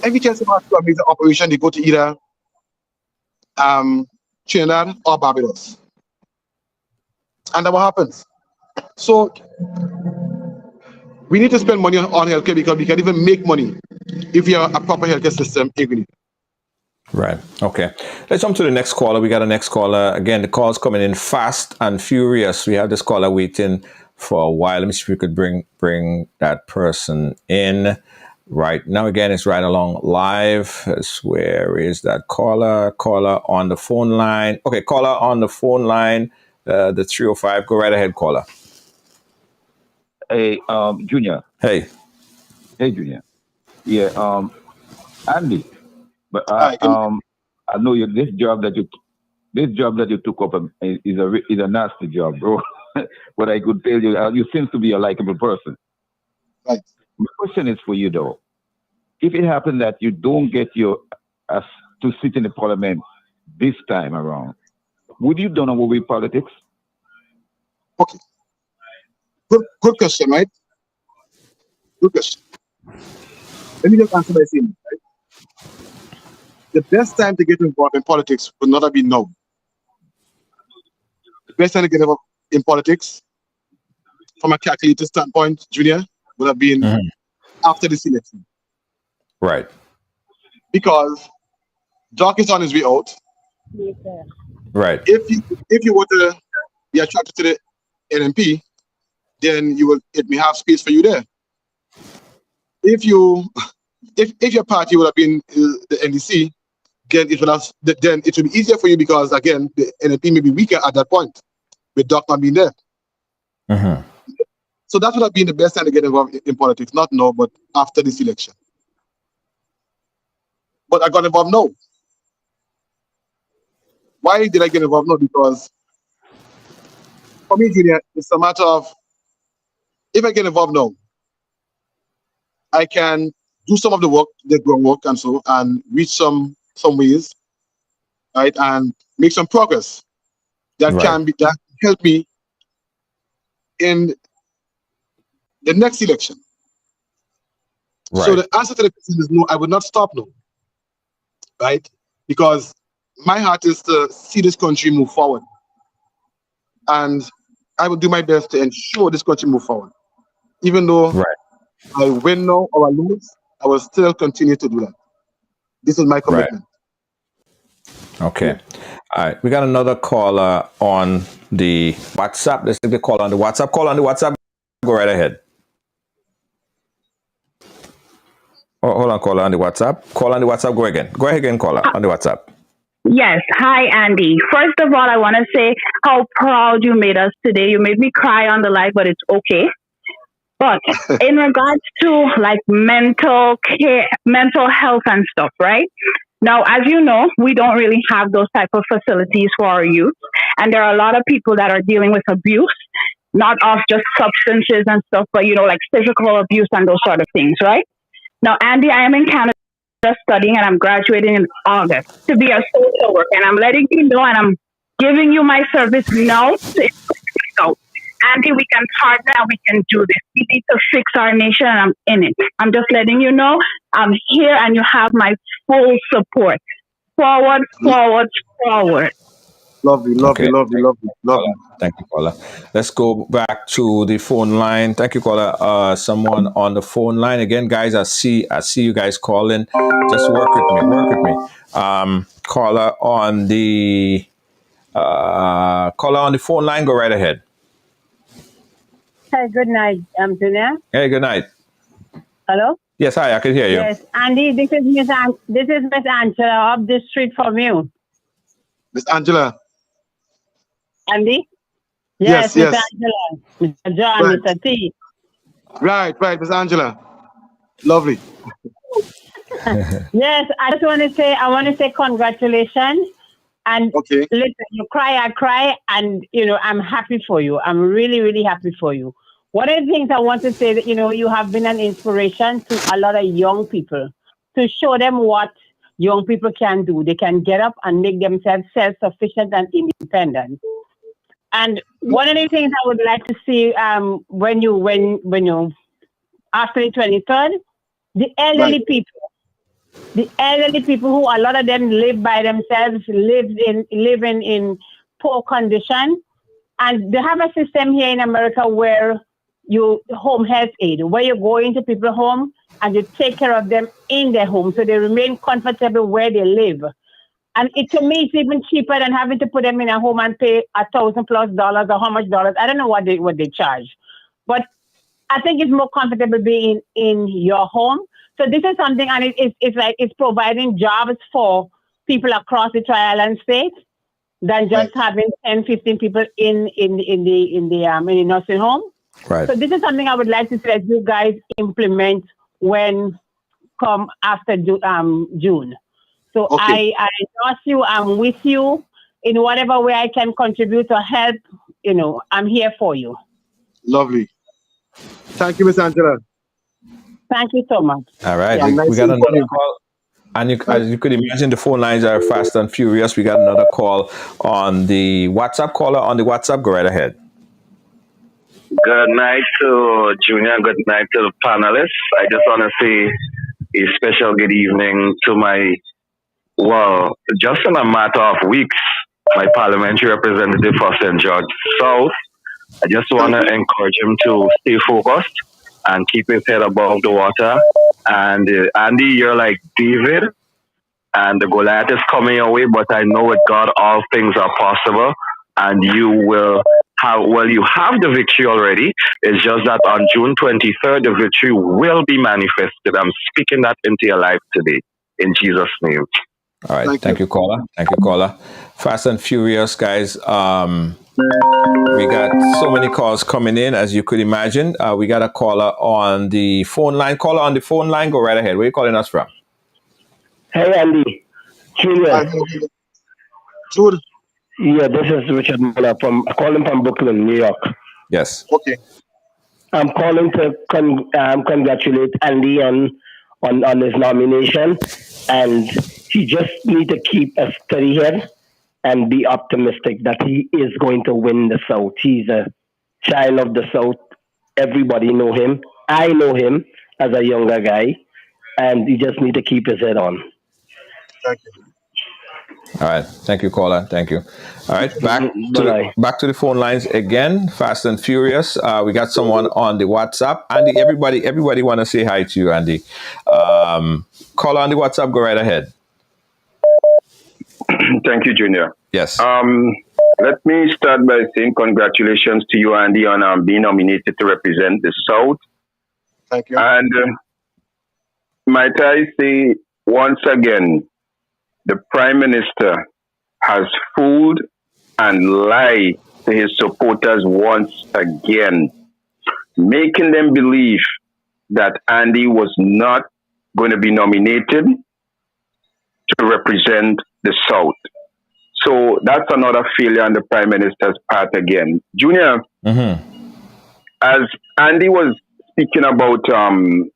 every chance someone has to make the operation, they go to either Trinidad or Barbados, and that what happens. So we need to spend money on healthcare because we can even make money if you have a proper healthcare system in Grenada.
Right. Okay. Let's jump to the next caller. We got a next caller. Again, the call's coming in fast and furious. We have this caller waiting for a while. Let me see if we could bring that person in right now. Again, it's Right Along Live. Where is that caller? Caller on the phone line. Okay, caller on the phone line. The 305. Go right ahead, caller.
Hey, Junior.
Hey,
Junior. Yeah, Andy. But I know this job that you took up is a nasty job, bro. But I could tell you, you seem to be a likable person.
Right.
My question is for you though. If it happened that you don't get to sit in the parliament this time around, would you done away with politics?
Okay. Good question, right? Good question. Let me just answer by saying, right? The best time to get involved in politics would not have been now. The best time to get involved in politics, from a calculated standpoint, Junior, would have been after this election.
right.
Because Doc is on his way out.
Right.
If you were to be attracted to the NMP, then it may have space for you there. If your party would have been the NDC, then it will be easier for you because again the NMP may be weaker at that point, with Doc not being there. So that would have been the best time to get involved in politics, not now, but after this election. But I got involved now. Why did I get involved now? Because for me, Junior, it's a matter of, if I get involved now, I can do some of the work, the groundwork and so, and reach some ways, right, and make some progress that can help me in the next election.
Right.
So the answer to the question is no, I would not stop, no. Right? Because my heart is to see this country move forward. And I will do my best to ensure this country move forward. Even though I win now or I lose, I will still continue to do that. This is my commitment.
Okay. All right. We got another caller on the WhatsApp. Let's take the call on the WhatsApp. Call on the WhatsApp. Go right ahead. Oh, hold on, caller on the WhatsApp. Call on the WhatsApp. Go again. Go ahead again, caller on the WhatsApp.
Yes. Hi, Andy. First of all, I want to say how proud you made us today. You made me cry on the live, but it's okay. But in regards to like mental care, mental health and stuff, right? Now, as you know, we don't really have those type of facilities for our youth. And there are a lot of people that are dealing with abuse, not of just substances and stuff, but, you know, like physical abuse and those sort of things, right? Now, Andy, I am in Canada studying and I'm graduating in August to be a social worker. And I'm letting you know and I'm giving you my service now. So, Andy, we can partner and we can do this. We need to fix our nation and I'm in it. I'm just letting you know I'm here and you have my full support. Forward, forward, forward.
Lovely.
Thank you, caller. Let's go back to the phone line. Thank you, caller. Someone on the phone line again, guys. I see you guys calling. Just work with me. Caller on the phone line. Go right ahead.
Hi, good night, Junior.
Hey, good night.
Hello?
Yes, hi, I can hear you.
Yes, Andy, this is Miss Angela up the street from you.
Miss Angela.
Andy?
Yes.
Miss Angela. Mr. John,
Right.
Mr. T.
Right, Miss Angela. Lovely.
Yes, I want to say congratulations. And listen, you cry, I cry, and, you know, I'm happy for you. I'm really, really happy for you. One of the things I want to say that, you know, you have been an inspiration to a lot of young people to show them what young people can do. They can get up and make themselves self-sufficient and independent. And one of the things I would like to see when you after the 23rd, the elderly people. The elderly people who a lot of them live by themselves, living in poor condition. And they have a system here in America where you home health aid, where you go into people's home and you take care of them in their home so they remain comfortable where they live. And to me, it's even cheaper than having to put them in a home and pay $1,000+ or how much dollars. I don't know what they charge. But I think it's more comfortable being in your home. So this is something, and it's providing jobs for people across the Tri-Island state than just having 10, 15 people in the nursing home.
Right.
So this is something I would like to see that you guys implement when come after June. So I endorse you. I'm with you in whatever way I can contribute to help. You know, I'm here for you.
Lovely. Thank you, Miss Angela.
Thank you so much.
All right.
Yeah,
we got another call. And as you could imagine, the phone lines are fast and furious. We got another call on the WhatsApp. Caller on the WhatsApp. Go right ahead.
Good night to Junior. Good night to the panelists. I just want to say a special good evening to just in a matter of weeks, my parliamentary representative for St. George South. I just want to encourage him to stay focused and keep his head above the water. And Andy, you're like David, and the Goliath is coming your way, but I know with God all things are possible, and you will you have the victory already. It's just that on June 23rd, the victory will be manifested. I'm speaking that into your life today, in Jesus' name.
All right. Thank you, caller. Thank you, caller. Fast and furious, guys. We got so many calls coming in, as you could imagine. We got a caller on the phone line. Caller on the phone line, go right ahead. Where are you calling us from?
Hey, Andy. Julian. Yeah, this is Richard Muller calling from Brooklyn, New York.
Yes.
Okay.
I'm calling to congratulate Andy on his nomination, and he just need to keep a steady head and be optimistic that he is going to win the South. He's a child of the South. Everybody know him. I know him as a younger guy, and he just need to keep his head on.
Thank you.
All right. Thank you, caller. Thank you. All right. Back to the phone lines again. Fast and furious. We got someone on the WhatsApp. Andy, everybody want to say hi to you, Andy. Caller on the WhatsApp. Go right ahead.
Thank you, Junior.
Yes.
Let me start by saying congratulations to you, Andy, on being nominated to represent the South.
Thank you.
And might I say once again, the Prime Minister has fooled and lied to his supporters once again, making them believe that Andy was not going to be nominated to represent the South. So that's another failure on the Prime Minister's part again. Junior, as Andy was speaking about the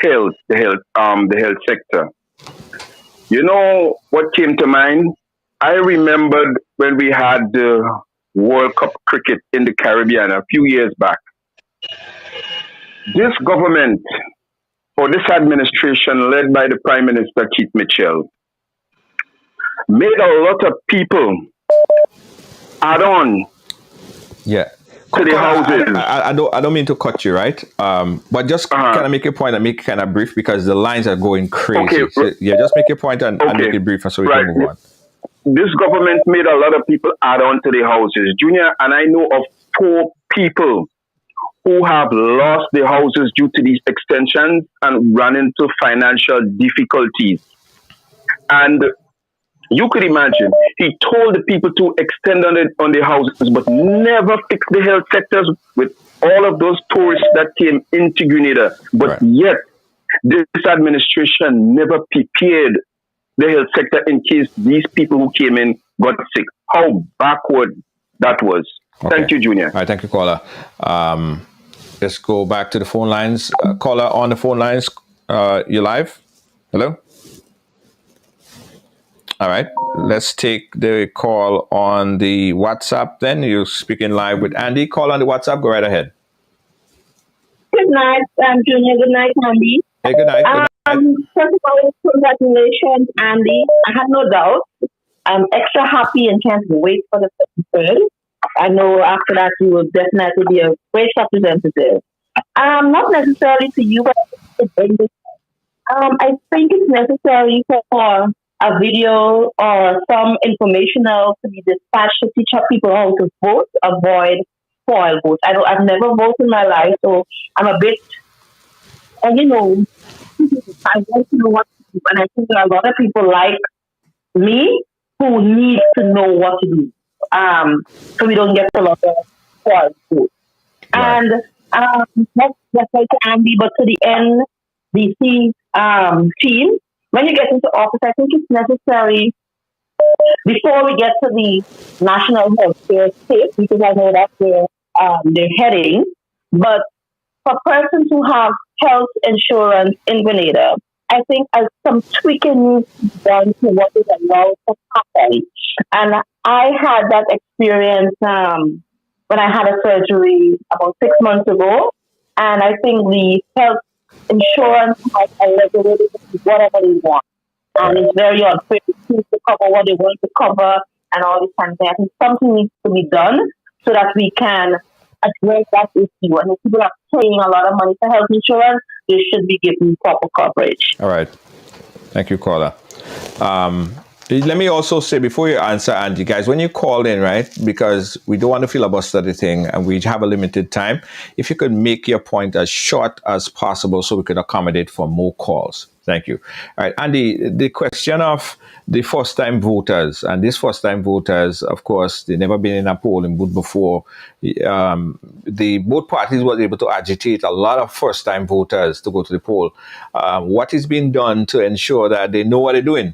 health sector, you know what came to mind? I remembered when we had the World Cup cricket in the Caribbean a few years back. This government, or this administration led by the Prime Minister Keith Mitchell, made a lot of people add on to the houses.
I don't mean to cut you, right? But just kind of make a point and make it kind of brief because the lines are going crazy.
Okay.
So, just make your point and make it brief so we can move on.
This government made a lot of people add on to the houses. Junior, and I know of 4 people who have lost their houses due to these extensions and run into financial difficulties. And you could imagine, he told the people to extend on their houses, but never fix the health sectors with all of those tourists that came into Grenada. But yet, this administration never prepared the health sector in case these people who came in got sick. How backward that was.
Okay.
Thank you, Junior.
All right, thank you, caller. Let's go back to the phone lines. Caller on the phone lines, you live? Hello? All right, let's take the call on the WhatsApp then. You're speaking live with Andy. Call on the WhatsApp. Go right ahead.
Good night, Junior. Good night, Andy.
Hey, good night.
First of all, congratulations, Andy. I have no doubt. I'm extra happy and can't wait for the 23rd. I know after that you will definitely be a great representative. Not necessarily to you, but I think it's necessary for a video or some informational to be dispatched to teach people how to vote, avoid spoil votes. I've never voted in my life, so I'm a bit, I want to know what to do. And I think there are a lot of people like me who need to know what to do, so we don't get a lot of spoil votes. Right. And not just like Andy, but to the NDC team. When you get into office, I think it's necessary before we get to the national healthcare state, because I know that's where they're heading. But for persons who have health insurance in Grenada, I think some tweaking needs to be done to what is allowed to happen. And I had that experience when I had a surgery about 6 months ago, and I think the health insurance has already whatever they want, and it's very unfair to cover what they want to cover and all this kind of thing. I think something needs to be done so that we can address that issue. And if people are paying a lot of money for health insurance, they should be given proper coverage.
All right. Thank you, caller. Let me also say before you answer, Andy, guys, when you call in, right, because we don't want to filibuster the thing and we have a limited time, if you could make your point as short as possible so we could accommodate for more calls. Thank you. All right, Andy, the question of the first-time voters, and these first-time voters, of course, they've never been in a polling booth before. Both parties were able to agitate a lot of first-time voters to go to the poll. What is being done to ensure that they know what they're doing?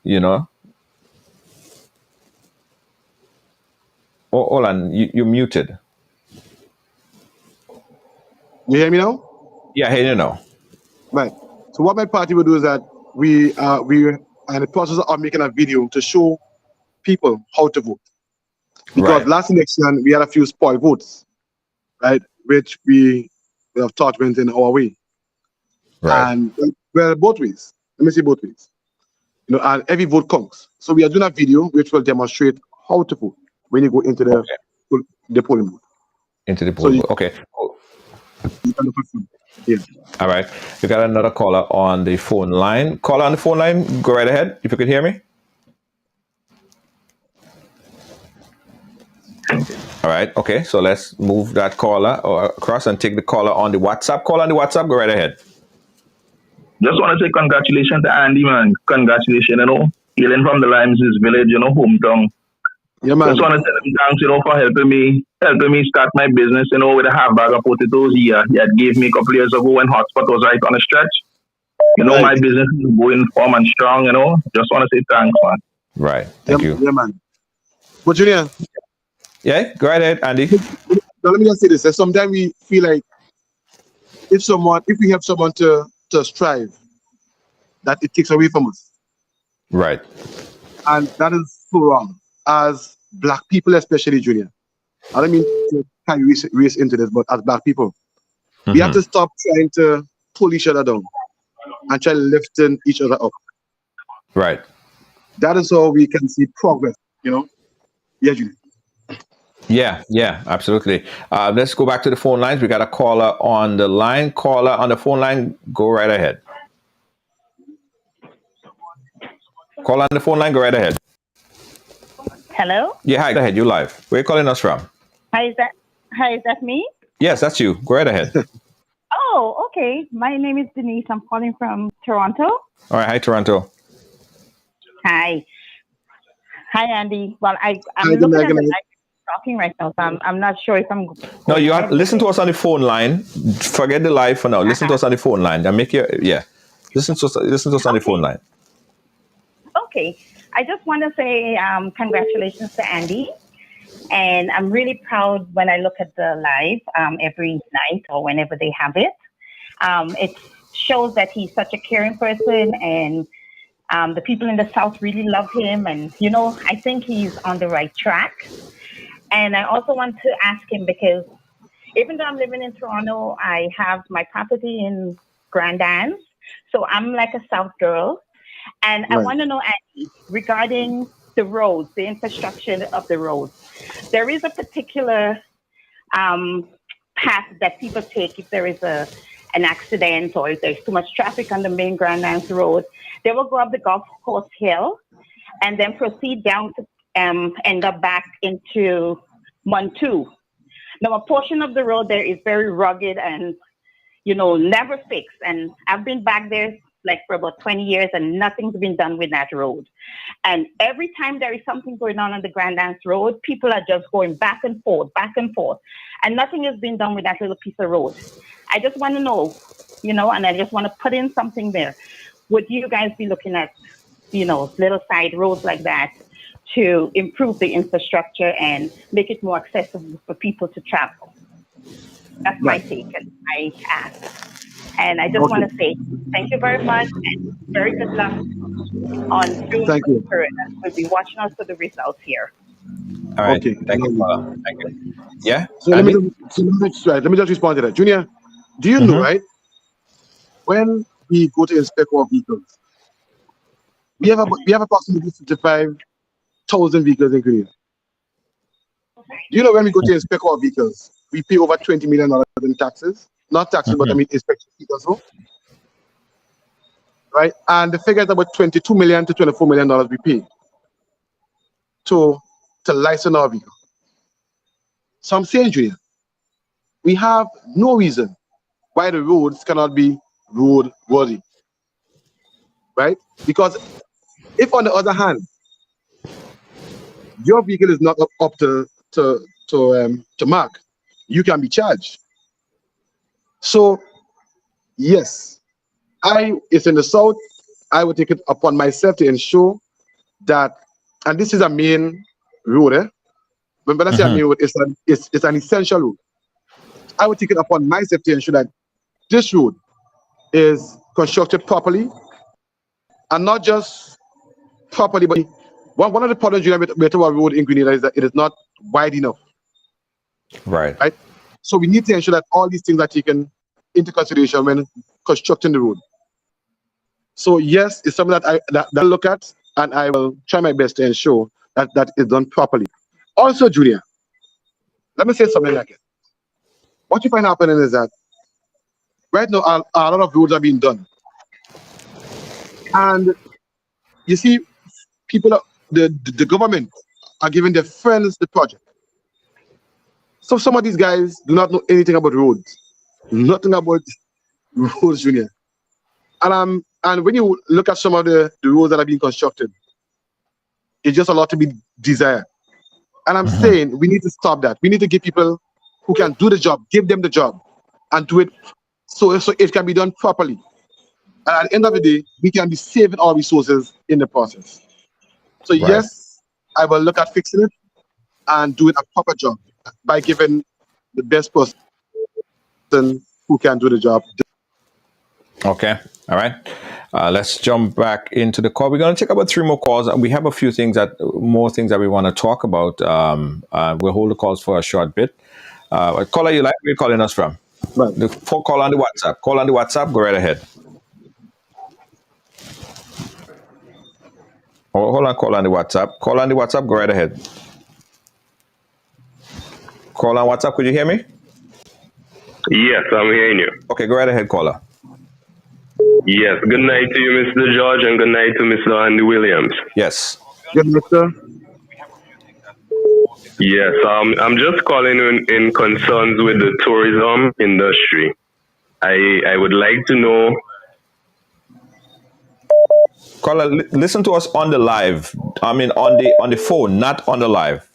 You know? Oh, hold on, you're muted.
You hear me now?
Yeah, I hear you now.
Right. So what my party will do is that we are in the process of making a video to show people how to vote. Because last election, we had a few spoil votes. right, which we have thought went in our way.
Right.
And well, both ways. Let me say both ways. You know, and every vote counts. So we are doing a video which will demonstrate how to vote when you go into the polling booth.
Into the polling booth. Okay.
Yeah.
All right. We got another caller on the phone line. Caller on the phone line, go right ahead if you could hear me. All right. Okay. So let's move that caller across and take the caller on the WhatsApp. Caller on the WhatsApp, go right ahead.
Just want to say congratulations to Andy, man. Congratulations, you know. Hailing from the Limes village, you know, hometown.
Yeah, man.
Just want to tell him thanks, you know, for helping me start my business, you know, with a half bag of potatoes he had gave me a couple years ago when Hotspot was right on the stretch. You know, my business is going firm and strong, you know. Just want to say thanks, man.
Right. Thank you.
Yeah, man. But Junior.
Yeah, go right ahead, Andy.
Now, let me just say this. Sometimes we feel like if we have someone to strive, that it takes away from us.
Right.
And that is so wrong. As black people, especially, Junior. I don't mean to kind of race into this, but as black people, we have to stop trying to pull each other down and try lifting each other up.
Right.
That is how we can see progress, you know? Yeah, Junior.
Yeah, absolutely. Let's go back to the phone lines. We got a caller on the line. Caller on the phone line, go right ahead. Caller on the phone line, go right ahead.
Hello?
Yeah, hi, go ahead. You're live. Where are you calling us from?
Hi, is that me?
Yes, that's you. Go right ahead.
Oh, okay. My name is Denise. I'm calling from Toronto.
All right. Hi, Toronto.
Hi, Andy. Well, I'm looking at the live talking right now, so I'm not sure if I'm.
No, you have listen to us on the phone line. Forget the live for now. Listen to us on the phone line. Listen to us on the phone line.
Okay, I just want to say congratulations to Andy, and I'm really proud when I look at the live every night or whenever they have it. It shows that he's such a caring person, and the people in the South really love him, and you know, I think he's on the right track. And I also want to ask him, because even though I'm living in Toronto, I have my property in Grand Anse, so I'm like a South girl. And I want to know, Andy, regarding the roads, the infrastructure of the roads. There is a particular path that people take if there is an accident or if there's too much traffic on the main Grand Anse Road. They will go up the Golf Course Hill and then proceed down to end up back into Montu. Now, a portion of the road there is very rugged and, you know, never fixed. And I've been back there like for about 20 years and nothing's been done with that road. And every time there is something going on the Grand Anse Road, people are just going back and forth, and nothing has been done with that little piece of road. I just want to know, you know, and I just want to put in something there. Would you guys be looking at, you know, little side roads like that to improve the infrastructure and make it more accessible for people to travel? That's my take and my ask. And I just want to say thank you very much and very good luck on June 23rd. We'll be watching out for the results here.
All right. Okay. Thank you. Thank you. Yeah?
So let me just respond to that. Junior, do you know, right, when we go to inspect our vehicles, we have approximately 55,000 vehicles in Grenada. Do you know when we go to inspect our vehicles, we pay over $20 million in taxes? Not taxes, but I mean inspection fees also. Right? And the figure is about $22 million to $24 million we pay to license our vehicle. So I'm saying, Junior, we have no reason why the roads cannot be road worthy. Right? Because if on the other hand, your vehicle is not up to mark, you can be charged. So, yes, it's in the South. I would take it upon myself to ensure that, and this is a main road. When I say a main road, it's an essential road. I would take it upon myself to ensure that this road is constructed properly, and not just properly, but one of the problems with our road in Grenada is that it is not wide enough.
Right.
So we need to ensure that all these things are taken into consideration when constructing the road. So yes, it's something that I look at, and I will try my best to ensure that that is done properly. Also, Junior, let me say something like it. What you find happening is that right now a lot of roads are being done, and you see, people, the government are giving their friends the project. So some of these guys do not know anything about roads, nothing about roads, Junior. And when you look at some of the roads that are being constructed, it's just a lot to be desired. And I'm saying we need to stop that. We need to give people who can do the job, give them the job, and do it so it can be done properly. And at the end of the day, we can be saving our resources in the process. So yes, I will look at fixing it and doing a proper job by giving the best person who can do the job.
Okay. All right. Let's jump back into the call. We're going to take about 3 more calls. We have a few more things that we want to talk about. We'll hold the calls for a short bit. Caller, you like where you're calling us from?
Right.
The phone call on the WhatsApp. Call on the WhatsApp. Go right ahead. Oh, hold on. Call on the WhatsApp. Call on the WhatsApp. Go right ahead. Call on WhatsApp. Could you hear me?
Yes, I'm hearing you.
Okay, go right ahead, caller.
Yes, good night to you, Mr. George, and good night to Mr. Andy Williams.
Yes.
Good night, sir.
Yes, I'm just calling in concerns with the tourism industry. I would like to know.
Caller, listen to us on the live. I mean, on the phone, not on the live.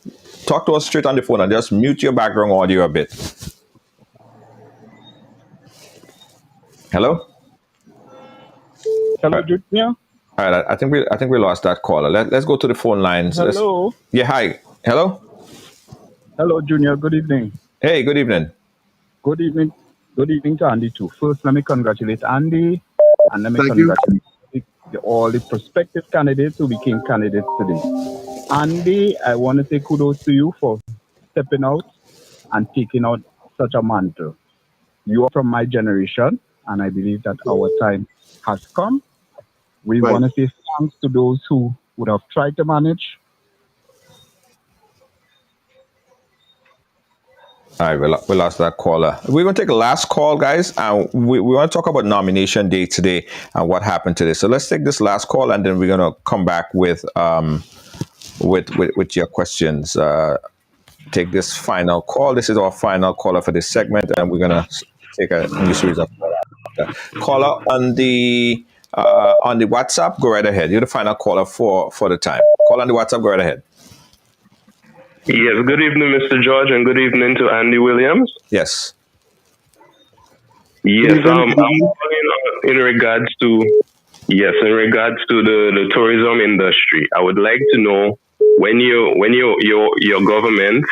Talk to us straight on the phone and just mute your background audio a bit. Hello?
Hello, Junior.
All right, I think we lost that caller. Let's go to the phone lines.
Hello.
Yeah, hi. Hello?
Hello, Junior. Good evening.
Hey, good evening.
Good evening. Good evening to Andy too. First, let me congratulate Andy, and let me
Thank you.
congratulate all the prospective candidates who became candidates today. Andy, I want to say kudos to you for stepping out and taking out such a mantle. You are from my generation, and I believe that our time has come. We want to say thanks to those who would have tried to manage.
All right, we lost that caller. We're going to take a last call, guys. We want to talk about nomination day today and what happened today. So let's take this last call, and then we're going to come back with your questions. Take this final call. This is our final caller for this segment, and we're going to take a new series of caller on the WhatsApp. Go right ahead. You're the final caller for the time. Call on the WhatsApp. Go right ahead.
Yes, good evening, Mr. George, and good evening to Andy Williams.
Yes.
Yes, I'm calling in regards to the tourism industry. I would like to know when your government,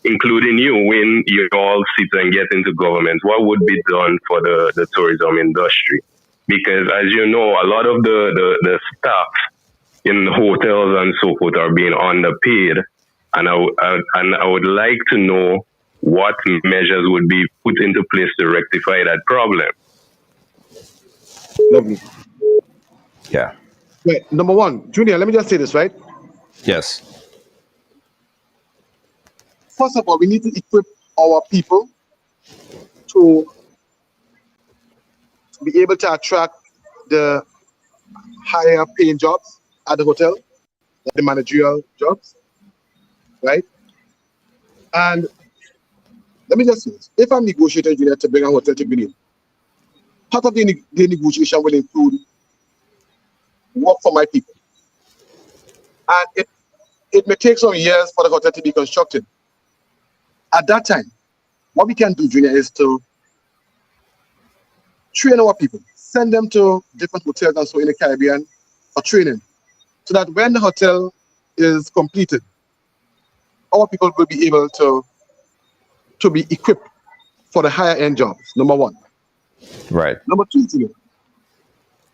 including you, when you all sit and get into government, what would be done for the tourism industry? Because as you know, a lot of the staff in hotels and so forth are being underpaid. And I would like to know what measures would be put into place to rectify that problem.
Lovely.
Yeah.
Right. Number one, Junior, let me just say this, right?
Yes.
First of all, we need to equip our people to be able to attract the higher paying jobs at the hotel, the managerial jobs, right? And let me just say this. If I'm negotiating Junior to bring a hotel to Grenada, part of the negotiation will include work for my people. And it may take some years for the hotel to be constructed. At that time, what we can do, Junior, is to train our people, send them to different hotels and so in the Caribbean for training, so that when the hotel is completed, our people will be able to be equipped for the higher end jobs, number one.
Right.
Number two, Junior,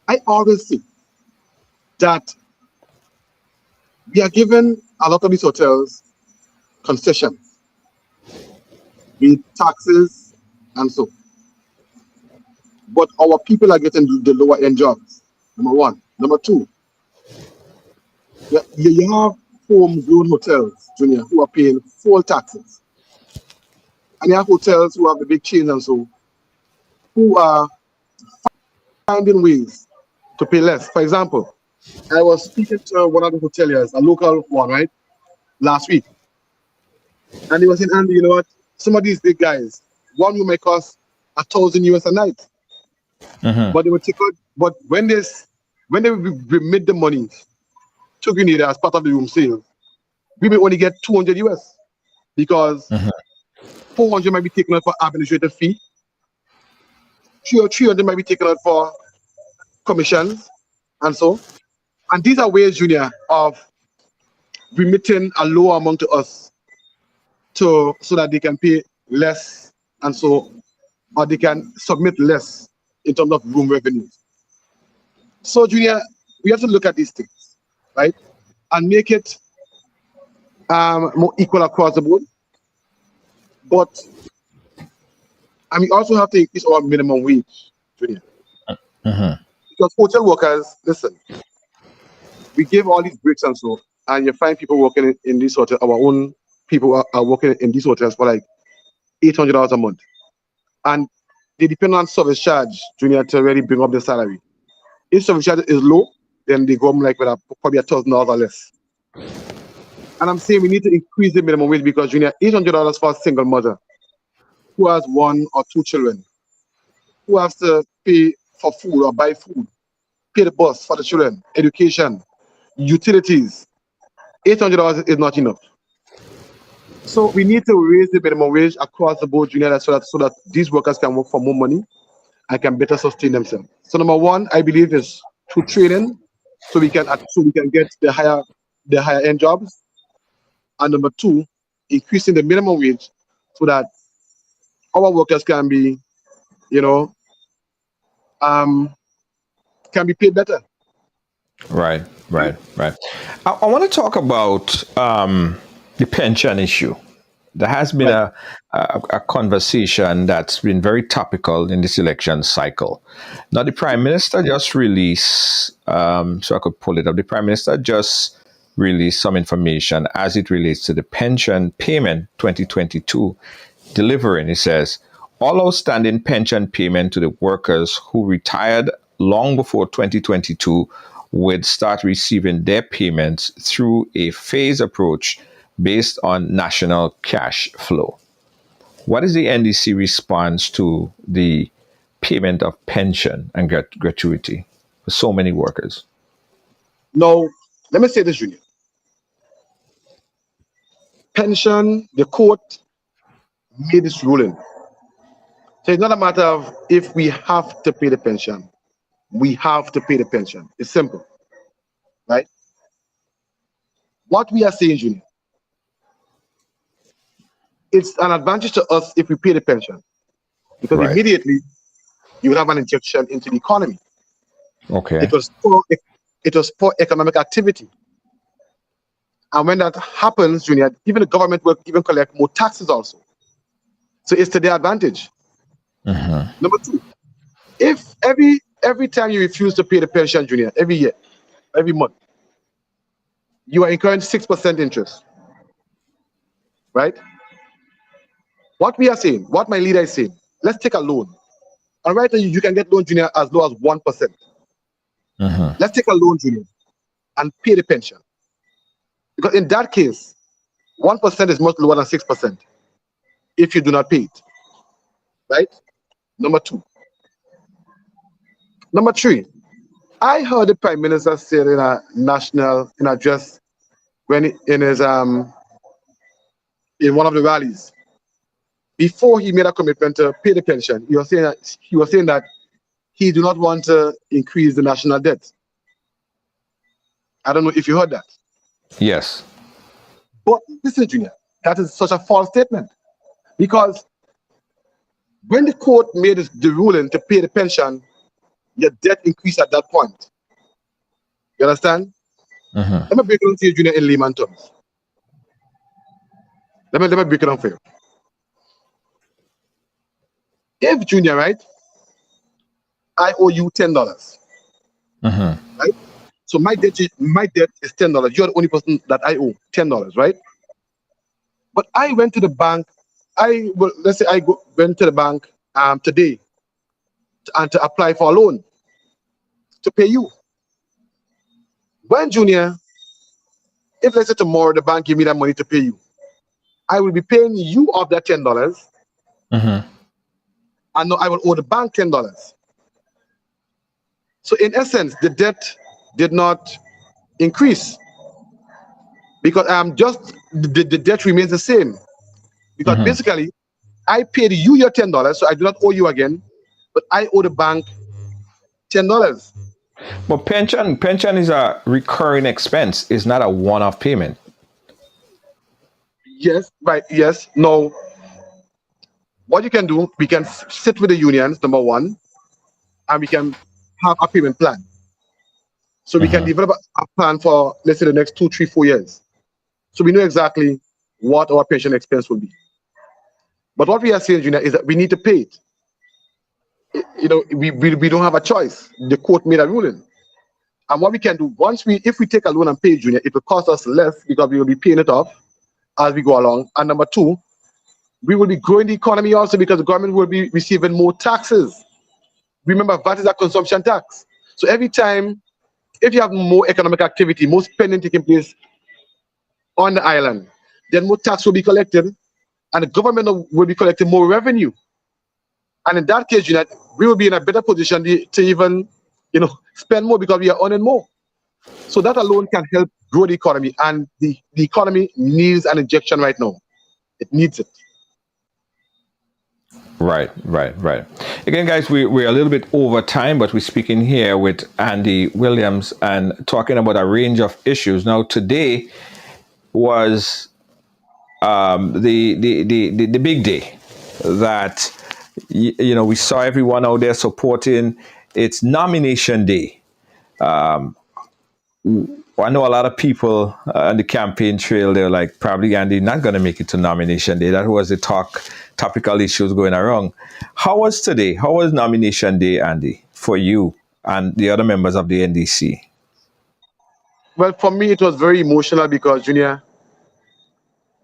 I always say that we are giving a lot of these hotels concessions. be it taxes and so. But our people are getting the lower end jobs. Number one. Number two, you have homegrown hotels, Junior, who are paying full taxes. And you have hotels who have the big chains and so, who are finding ways to pay less. For example, I was speaking to one of the hoteliers, a local one, right, last week. And he was saying, Andy, you know what? Some of these big guys, one room may cost $1,000 a night. But they would take out, but when they remit the money to Grenada as part of the room sale, we may only get $200 because 400 might be taken out for administrative fee, 300 might be taken out for commissions, and so. And these are ways, Junior, of remitting a lower amount to us, so that they can pay less, and so, or they can submit less in terms of room revenues. So, Junior, we have to look at these things, right, and make it more equal across the board. But, and we also have to increase our minimum wage, Junior. Because hotel workers, listen, we give all these breaks and so, and you find people working in these hotels, our own people are working in these hotels for like $800 a month. And they depend on service charge, Junior, to really bring up the salary. If service charge is low, then they go like with probably $1,000 or less. And I'm saying we need to increase the minimum wage because, Junior, $800 for a single mother who has 1 or 2 children, who has to pay for food or buy food, pay the bus for the children, education, utilities. $800 is not enough. So we need to raise the minimum wage across the board, Junior, so that these workers can work for more money and can better sustain themselves. So number one, I believe, is through training, so we can get the higher end jobs. And number two, increasing the minimum wage so that our workers can be, can be paid better.
Right. I want to talk about the pension issue. There has been a conversation that's been very topical in this election cycle. Now, the Prime Minister just released, so I could pull it up, the Prime Minister just released some information as it relates to the pension payment 2022 delivering. It says, all outstanding pension payment to the workers who retired long before 2022 would start receiving their payments through a phased approach based on national cash flow. What is the NDC response to the payment of pension and gratuity for so many workers?
Now, let me say this, Junior. Pension, the court made this ruling. So it's not a matter of if we have to pay the pension. We have to pay the pension. It's simple, right? What we are saying, Junior, it's an advantage to us if we pay the pension, because immediately you would have an injection into the economy.
Okay.
It was for economic activity. And when that happens, Junior, even the government will even collect more taxes also. So it's to their advantage. Number two, if every time you refuse to pay the pension, Junior, every year, every month, you are incurring 6% interest, right? What we are saying, what my leader is saying, let's take a loan. And right now, you can get loan, Junior, as low as 1%. Let's take a loan, Junior, and pay the pension. Because in that case, 1% is much lower than 6% if you do not pay it, right? Number two. Number three, I heard the Prime Minister say in a national address when in one of the rallies, before he made a commitment to pay the pension, he was saying that he do not want to increase the national debt. I don't know if you heard that.
Yes.
But listen, Junior, that is such a false statement, because when the court made the ruling to pay the pension, your debt increased at that point. You understand? Let me break it down to you, Junior, in layman terms. Let me break it down for you. if Junior, right, I owe you $10, right? So my debt is $10. You're the only person that I owe $10, right? But I went to the bank. Let's say I went to the bank today and to apply for a loan to pay you. When Junior, if let's say tomorrow the bank give me that money to pay you, I will be paying you off that $10, and now I will owe the bank $10. So in essence, the debt did not increase because the debt remains the same. Because basically, I paid you your $10, so I do not owe you again, but I owe the bank $10.
But pension is a recurring expense. It's not a one-off payment.
Yes, right. Yes. No. What you can do, we can sit with the unions, number one, and we can have a payment plan. So we can develop a plan for, let's say, the next 2, 3, 4 years. So we know exactly what our pension expense will be. But what we are saying, Junior, is that we need to pay it. You know, we don't have a choice. The court made a ruling. And what we can do, if we take a loan and pay Junior, it will cost us less because we will be paying it off as we go along. And number two, we will be growing the economy also because the government will be receiving more taxes. Remember, VAT is a consumption tax. So every time, if you have more economic activity, more spending taking place on the island, then more tax will be collected and the government will be collecting more revenue. And in that case, Jeanette, we will be in a better position to even, spend more because we are earning more. So that alone can help grow the economy, and the economy needs an injection right now. It needs it.
Right. Again, guys, we're a little bit over time, but we're speaking here with Andy Williams and talking about a range of issues. Now, today was the big day that we saw everyone out there supporting. It's nomination day. I know a lot of people on the campaign trail, they're like, probably Andy not going to make it to nomination day. That was the topical issues going around. How was today? How was nomination day, Andy, for you and the other members of the NDC?
Well, for me, it was very emotional because, Junior,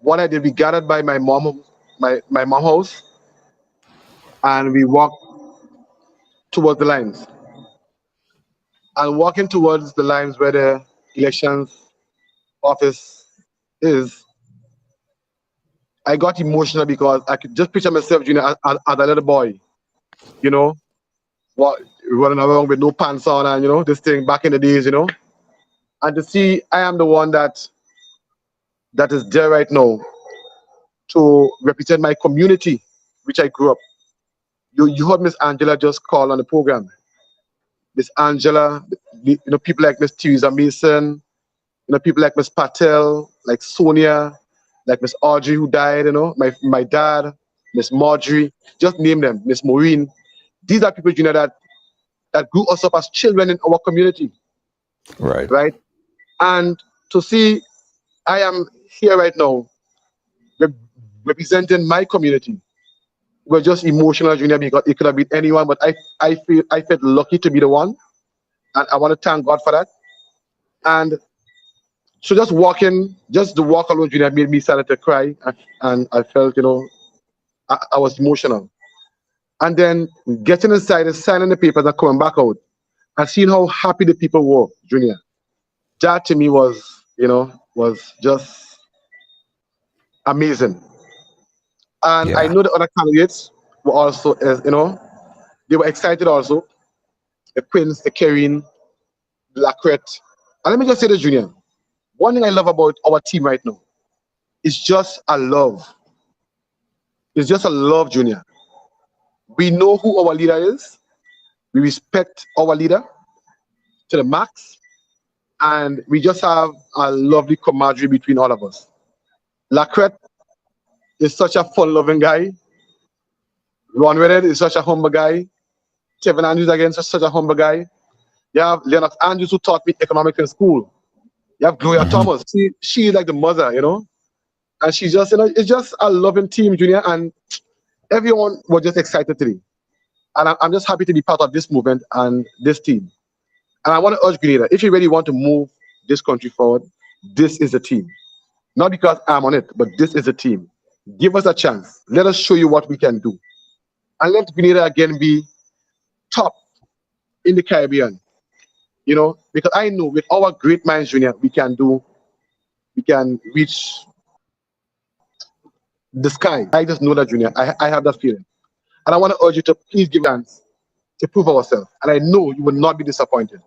what I did, we gathered by my mom house, and we walked towards the lines. And walking towards the lines where the elections office is, I got emotional because I could just picture myself, Junior, as a little boy, running around with no pants on and, this thing back in the days, and to see I am the one that is there right now to represent my community, which I grew up. You heard Miss Angela just call on the program. Miss Angela, people like Miss Teresa Mason, people like Miss Patel, like Sonia, like Miss Audrey who died, my dad, Miss Marjorie, just name them, Miss Maureen. These are people, Junior, that grew us up as children in our community. Right? And to see I am here right now representing my community was just emotional, Junior, because it could have been anyone, but I felt lucky to be the one, and I want to thank God for that. And so just the walk alone, Junior, made me start to cry, and I felt, I was emotional. And then getting inside and signing the papers and coming back out and seeing how happy the people were, Junior, that to me was just amazing. And I know the other candidates were also, they were excited also. The Queens, the Karen, the Lacrette. And let me just say this, Junior. One thing I love about our team right now is just a love. It's just a love, Junior. We know who our leader is. We respect our leader to the max. And we just have a lovely camaraderie between all of us. Lacrette is such a fun-loving guy. Ron Redded is such a humble guy. Kevin Andrews, again, such a humble guy. You have Lennox Andrews, who taught me economics in school. You have Gloria Thomas. She is like the mother, And she's just, it's just a loving team, Junior. And everyone was just excited today. And I'm just happy to be part of this movement and this team. And I want to urge Grenada, if you really want to move this country forward, this is the team. Not because I'm on it, but this is the team. Give us a chance. Let us show you what we can do. And let Grenada again be top in the Caribbean. You know, because I know with our great minds, Junior, we can reach the sky. I just know that, Junior. I have that feeling. And I want to urge you to please give a chance to prove ourselves. And I know you will not be disappointed.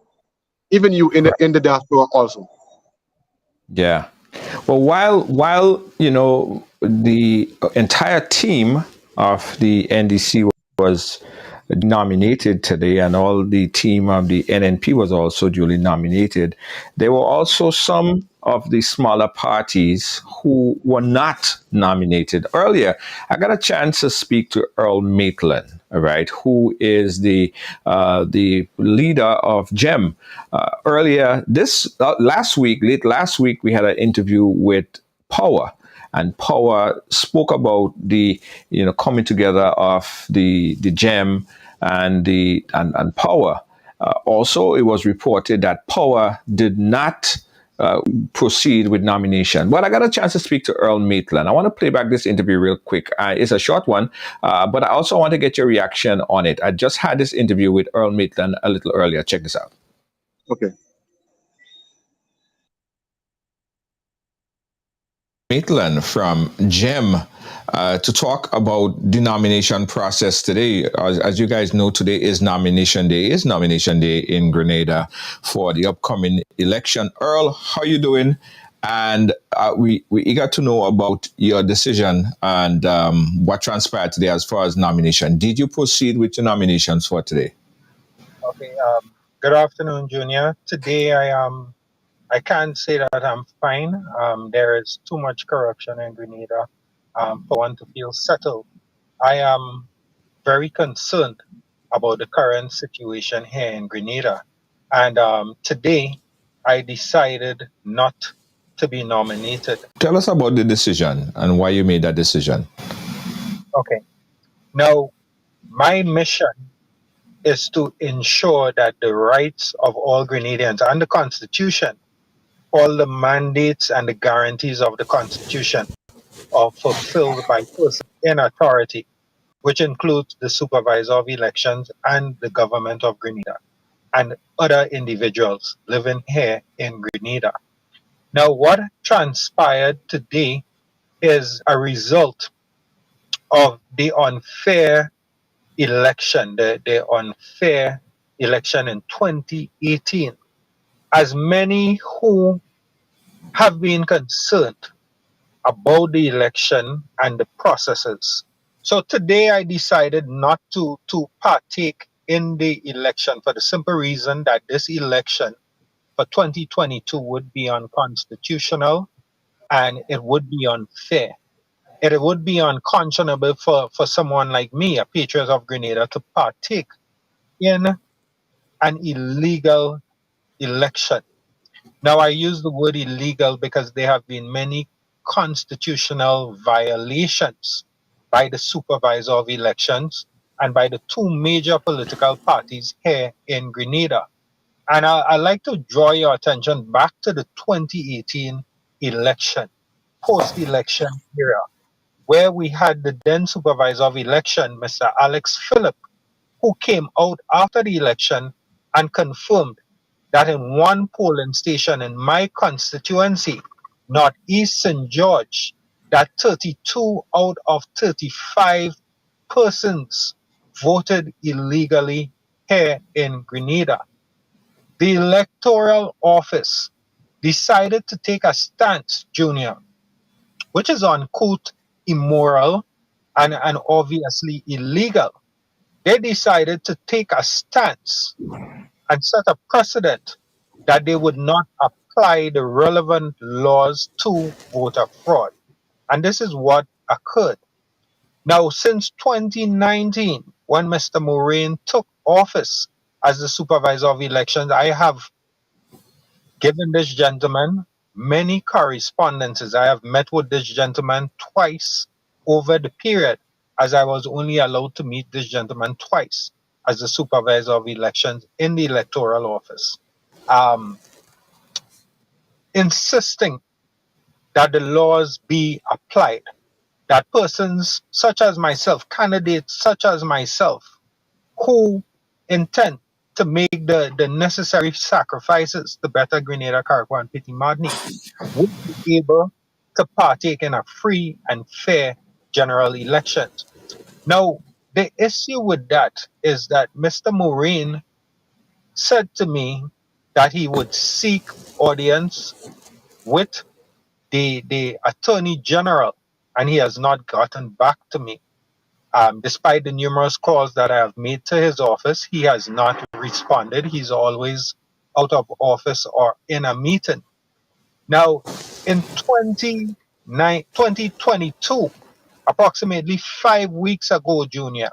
Even you in the diaspora also.
Yeah. Well, while you know the entire team of the NDC was nominated today, and all the team of the NNP was also duly nominated, there were also some of the smaller parties who were not nominated. Earlier, I got a chance to speak to Earl Maitland, right, who is the leader of GEM. Earlier late last week, we had an interview with Power. And Power spoke about the coming together of the GEM and Power. Also, it was reported that Power did not proceed with nomination. But I got a chance to speak to Earl Maitland. I want to play back this interview real quick. It's a short one, but I also want to get your reaction on it. I just had this interview with Earl Maitland a little earlier. Check this out.
Okay.
Maitland from GEM to talk about the nomination process today. As you guys know, today is nomination day. It's nomination day in Grenada for the upcoming election. Earl, how you doing? And we eager to know about your decision and what transpired today as far as nomination. Did you proceed with your nominations for today?
Okay. Good afternoon, Junior. Today I can't say that I'm fine. There is too much corruption in Grenada for one to feel settled. I am very concerned about the current situation here in Grenada. And today I decided not to be nominated.
Tell us about the decision and why you made that decision.
Okay. Now, my mission is to ensure that the rights of all Grenadians and the Constitution, all the mandates and the guarantees of the Constitution are fulfilled by persons in authority, which includes the supervisor of elections and the government of Grenada and other individuals living here in Grenada. Now, what transpired today is a result of the unfair election, the unfair election in 2018. As many who have been concerned about the election and the processes. So today I decided not to partake in the election for the simple reason that this election for 2022 would be unconstitutional and it would be unfair. It would be unconscionable for someone like me, a patriot of Grenada, to partake in an illegal election. Now, I use the word illegal because there have been many constitutional violations by the supervisor of elections and by the two major political parties here in Grenada. And I'd like to draw your attention back to the 2018 election, post-election era, where we had the then supervisor of election, Mr. Alex Phillip, who came out after the election and confirmed that in one polling station in my constituency, Northeast St. George, that 32 out of 35 persons voted illegally here in Grenada. The Electoral Office decided to take a stance, Junior, which is uncouth, immoral, and obviously illegal. They decided to take a stance and set a precedent that they would not apply the relevant laws to voter fraud. And this is what occurred. Now, since 2019, when Mr. Moraine took office as the supervisor of elections, I have given this gentleman many correspondences. I have met with this gentleman twice over the period, as I was only allowed to meet this gentleman twice. as the supervisor of elections in the electoral office, insisting that the laws be applied, that persons such as myself, candidates such as myself, who intend to make the necessary sacrifices to better Grenada, Carriacou, and Petit Martinique, would be able to partake in a free and fair general elections. Now, the issue with that is that Mr. Moraine said to me that he would seek audience with the Attorney General, and he has not gotten back to me. Despite the numerous calls that I have made to his office, he has not responded. He's always out of office or in a meeting. Now, in 2022, approximately 5 weeks ago, Junior,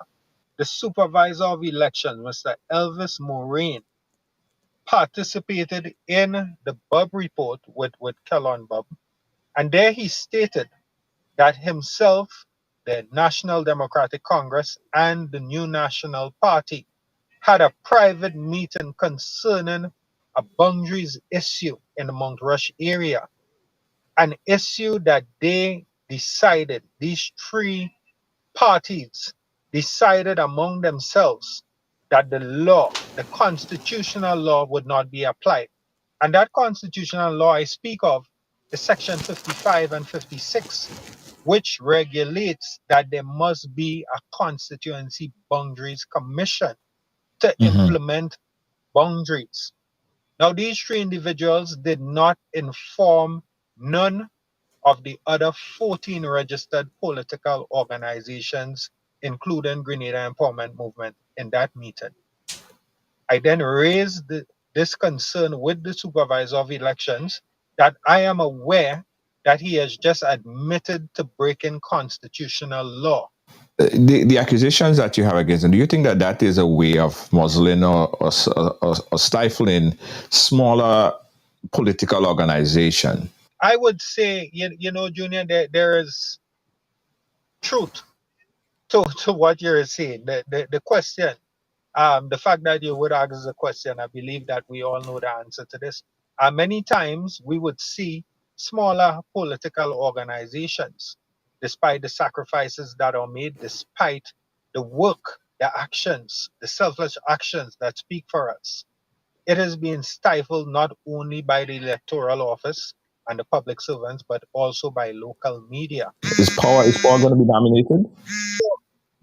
the supervisor of elections, Mr. Elvis Moraine, participated in the Bub report with Kellon Bub, and there he stated that himself, the National Democratic Congress, and the New National Party had a private meeting concerning a boundaries issue in the Mount Rush area, an issue that they decided, these three parties decided among themselves that the law, the constitutional law, would not be applied. And that constitutional law I speak of is Section 55 and 56, which regulates that there must be a constituency boundaries commission to implement boundaries. Now, these three individuals did not inform none of the other 14 registered political organizations, including Grenada Empowerment Movement, in that meeting. I then raised this concern with the supervisor of elections that I am aware that he has just admitted to breaking constitutional law.
The accusations that you have against him, do you think that that is a way of muzzling or stifling smaller political organization?
I would say, you know, Junior, there is truth to what you're saying. The question, the fact that you would ask the question, I believe that we all know the answer to this. Many times we would see smaller political organizations, despite the sacrifices that are made, despite the work, the actions, the selfless actions that speak for us. It has been stifled not only by the electoral office and the public servants, but also by local media.
Is power going to be nominated?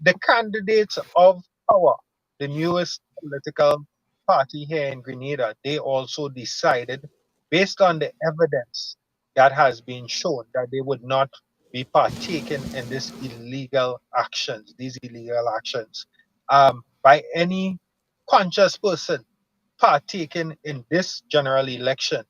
The candidates of power, the newest political party here in Grenada, they also decided, based on the evidence that has been shown, that they would not be partaking in these illegal actions by any conscious person partaking in this general election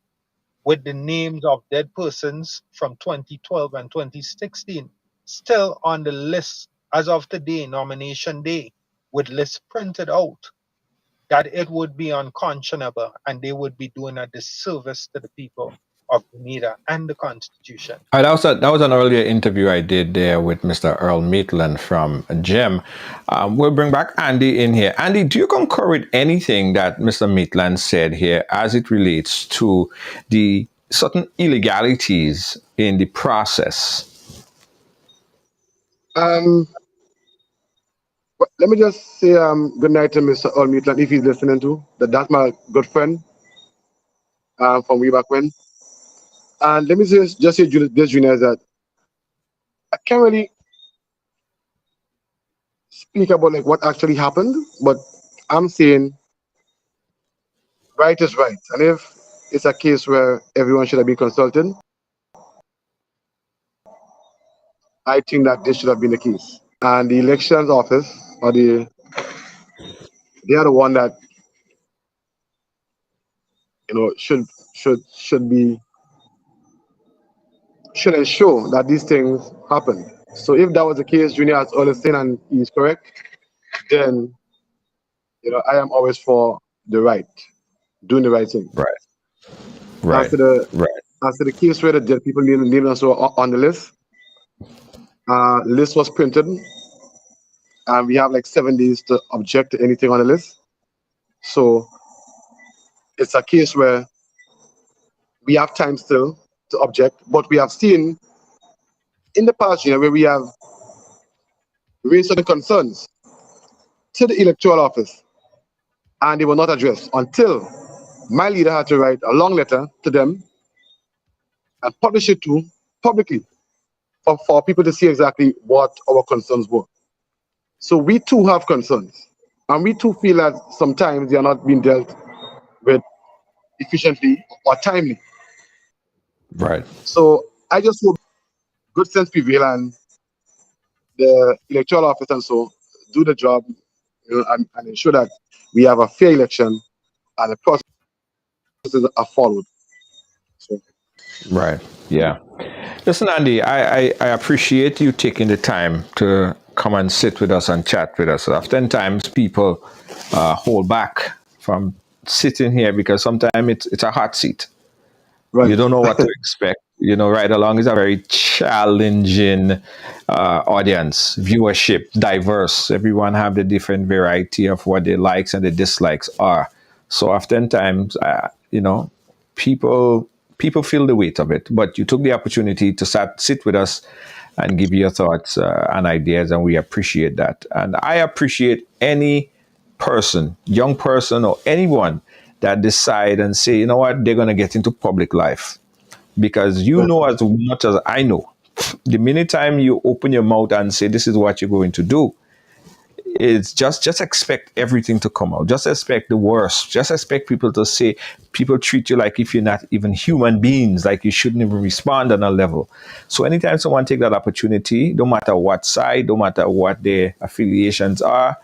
with the names of dead persons from 2012 and 2016 still on the list as of today, nomination day, with lists printed out, that it would be unconscionable and they would be doing a disservice to the people of Grenada and the Constitution.
That was an earlier interview I did there with Mr. Earl Maitland from GEM. We'll bring back Andy in here. Andy, do you concur with anything that Mr. Maitland said here as it relates to the certain illegalities in the process?
Let me just say good night to Mr. Earl Maitland, if he's listening to. That's my good friend from way back when. And let me just say this, Junior, that I can't really speak about like what actually happened, but I'm saying right is right. And if it's a case where everyone should have been consulted, I think that this should have been the case. And the elections office, or they are the one that, you know, should ensure that these things happen. So if that was the case, Junior has always saying, and he's correct, then, you know, I am always for the right, doing the right thing.
Right.
As to the case where the dead people named also on the list, list was printed and we have like 7 days to object to anything on the list. So it's a case where we have time still to object, but we have seen in the past, where we have raised certain concerns to the electoral office, and they were not addressed until my leader had to write a long letter to them and publish it too publicly for people to see exactly what our concerns were. So we too have concerns, and we too feel that sometimes they are not being dealt with efficiently or timely.
Right.
So I just hope good sense prevail and the electoral office and so do the job, and ensure that we have a fair election and the processes are followed. So.
Right. Yeah. Listen, Andy, I appreciate you taking the time to come and sit with us and chat with us. Oftentimes people hold back from sitting here because sometimes it's a hot seat. Right. You don't know what to expect. Right along is a very challenging audience, viewership, diverse. Everyone have the different variety of what their likes and the dislikes are. So oftentimes, people feel the weight of it. But you took the opportunity to sit with us and give your thoughts and ideas, and we appreciate that. And I appreciate any person, young person or anyone that decide and say, you know what, they're going to get into public life. Because you know as much as I know, the minute time you open your mouth and say, this is what you're going to do, it's just expect everything to come out. Just expect the worst. Just expect people to say, people treat you like if you're not even human beings, like you shouldn't even respond on a level. So anytime someone take that opportunity, no matter what side, no matter what their affiliations are,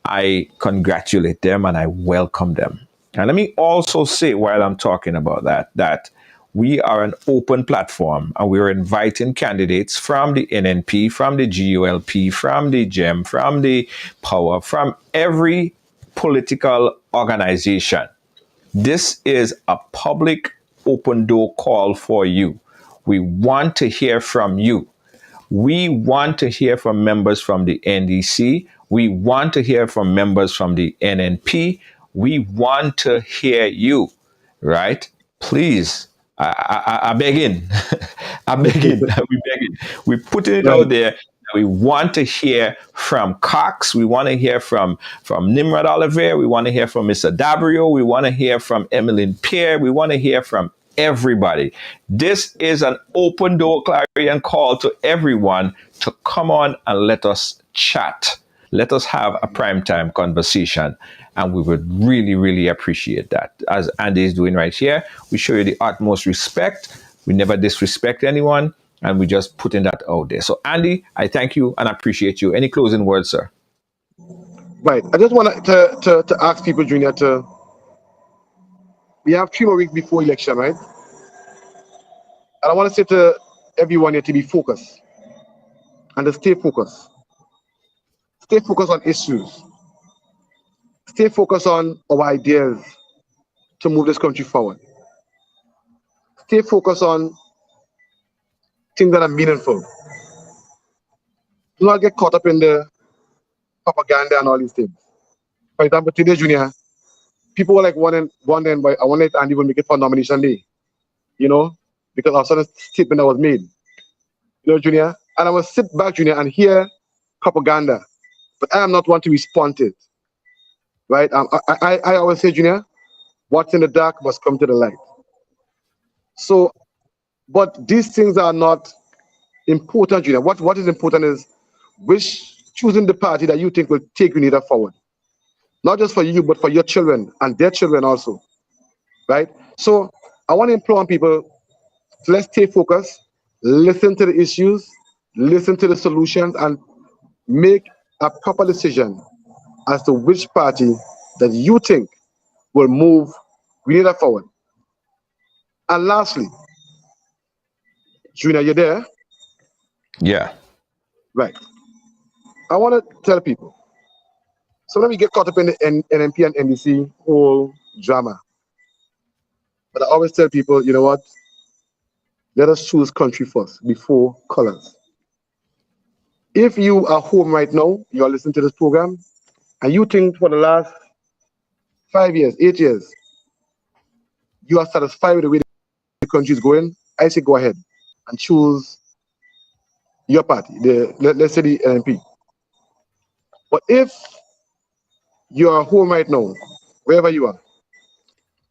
I congratulate them and I welcome them. And let me also say, while I'm talking about that we are an open platform and we're inviting candidates from the NNP, from the GULP, from the GEM, from the Power, from every political organization. This is a public open door call for you. We want to hear from you. We want to hear from members from the NDC. We want to hear from members from the NNP. We want to hear you, right? Please. I beg in. I beg in. We beg in. We're putting it out there. We want to hear from Cox. We want to hear from Nimrod Oliver. We want to hear from Mr. Dabrio. We want to hear from Emmeline Pierre. We want to hear from everybody. This is an open door clarion call to everyone to come on and let us chat. Let us have a primetime conversation. And we would really, really appreciate that. As Andy is doing right here, we show you the utmost respect. We never disrespect anyone, and we just putting that out there. So, Andy, I thank you and appreciate you. Any closing words, sir?
Right. I just want to ask people, Junior, we have 3 more weeks before election, right? And I want to say to everyone here to be focused and to stay focused. Stay focused on issues. Stay focused on our ideas to move this country forward. Stay focused on things that are meaningful. Do not get caught up in the propaganda and all these things. For example, today, Junior, people were like wondering why I wonder if Andy will make it for nomination day, because of a certain statement that was made. Junior, and I will sit back, Junior, and hear propaganda, but I am not one to respond to it. Right? I always say, Junior, what's in the dark must come to the light. So, but these things are not important, Junior. What is important is choosing the party that you think will take Grenada forward. Not just for you, but for your children and their children also. Right? So, I want to implore on people, let's stay focused, listen to the issues, listen to the solutions, and make a proper decision as to which party that you think will move Grenada forward. And lastly, Junior, you there?
Yeah.
Right. I want to tell people, so let me get caught up in the NNP and NDC whole drama. But I always tell people, you know what? Let us choose country first before colors. If you are home right now, you are listening to this program, and you think for the last 5 years, 8 years, you are satisfied with the way the country is going, I say go ahead and choose your party, let's say the LNP. But if you are home right now, wherever you are,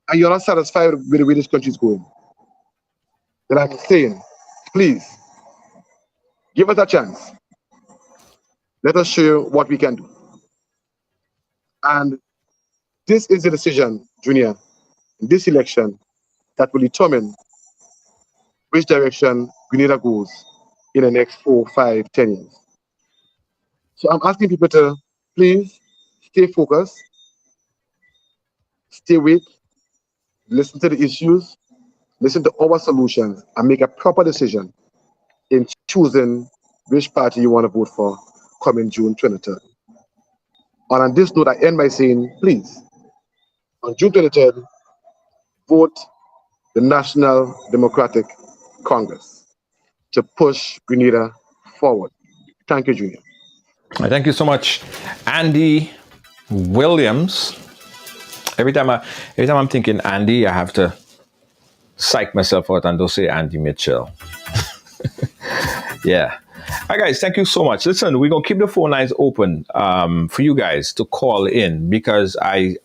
and you're not satisfied with the way this country is going, then I'm saying, please, give us a chance. Let us show you what we can do. And this is the decision, Junior, in this election that will determine which direction Grenada goes in the next 4, 5, 10 years. So I'm asking people to please stay focused, stay with, listen to the issues, listen to our solutions, and make a proper decision in choosing which party you want to vote for coming June 23rd. And on this note, I end by saying, please, on June 23rd, vote the National Democratic Congress to push Grenada forward. Thank you, Junior.
Thank you so much, Andy Williams. Every time I'm thinking Andy, I have to psych myself out and don't say Andy Mitchell. Yeah. All right, guys, thank you so much. Listen, we're going to keep the phone lines open for you guys to call in, because I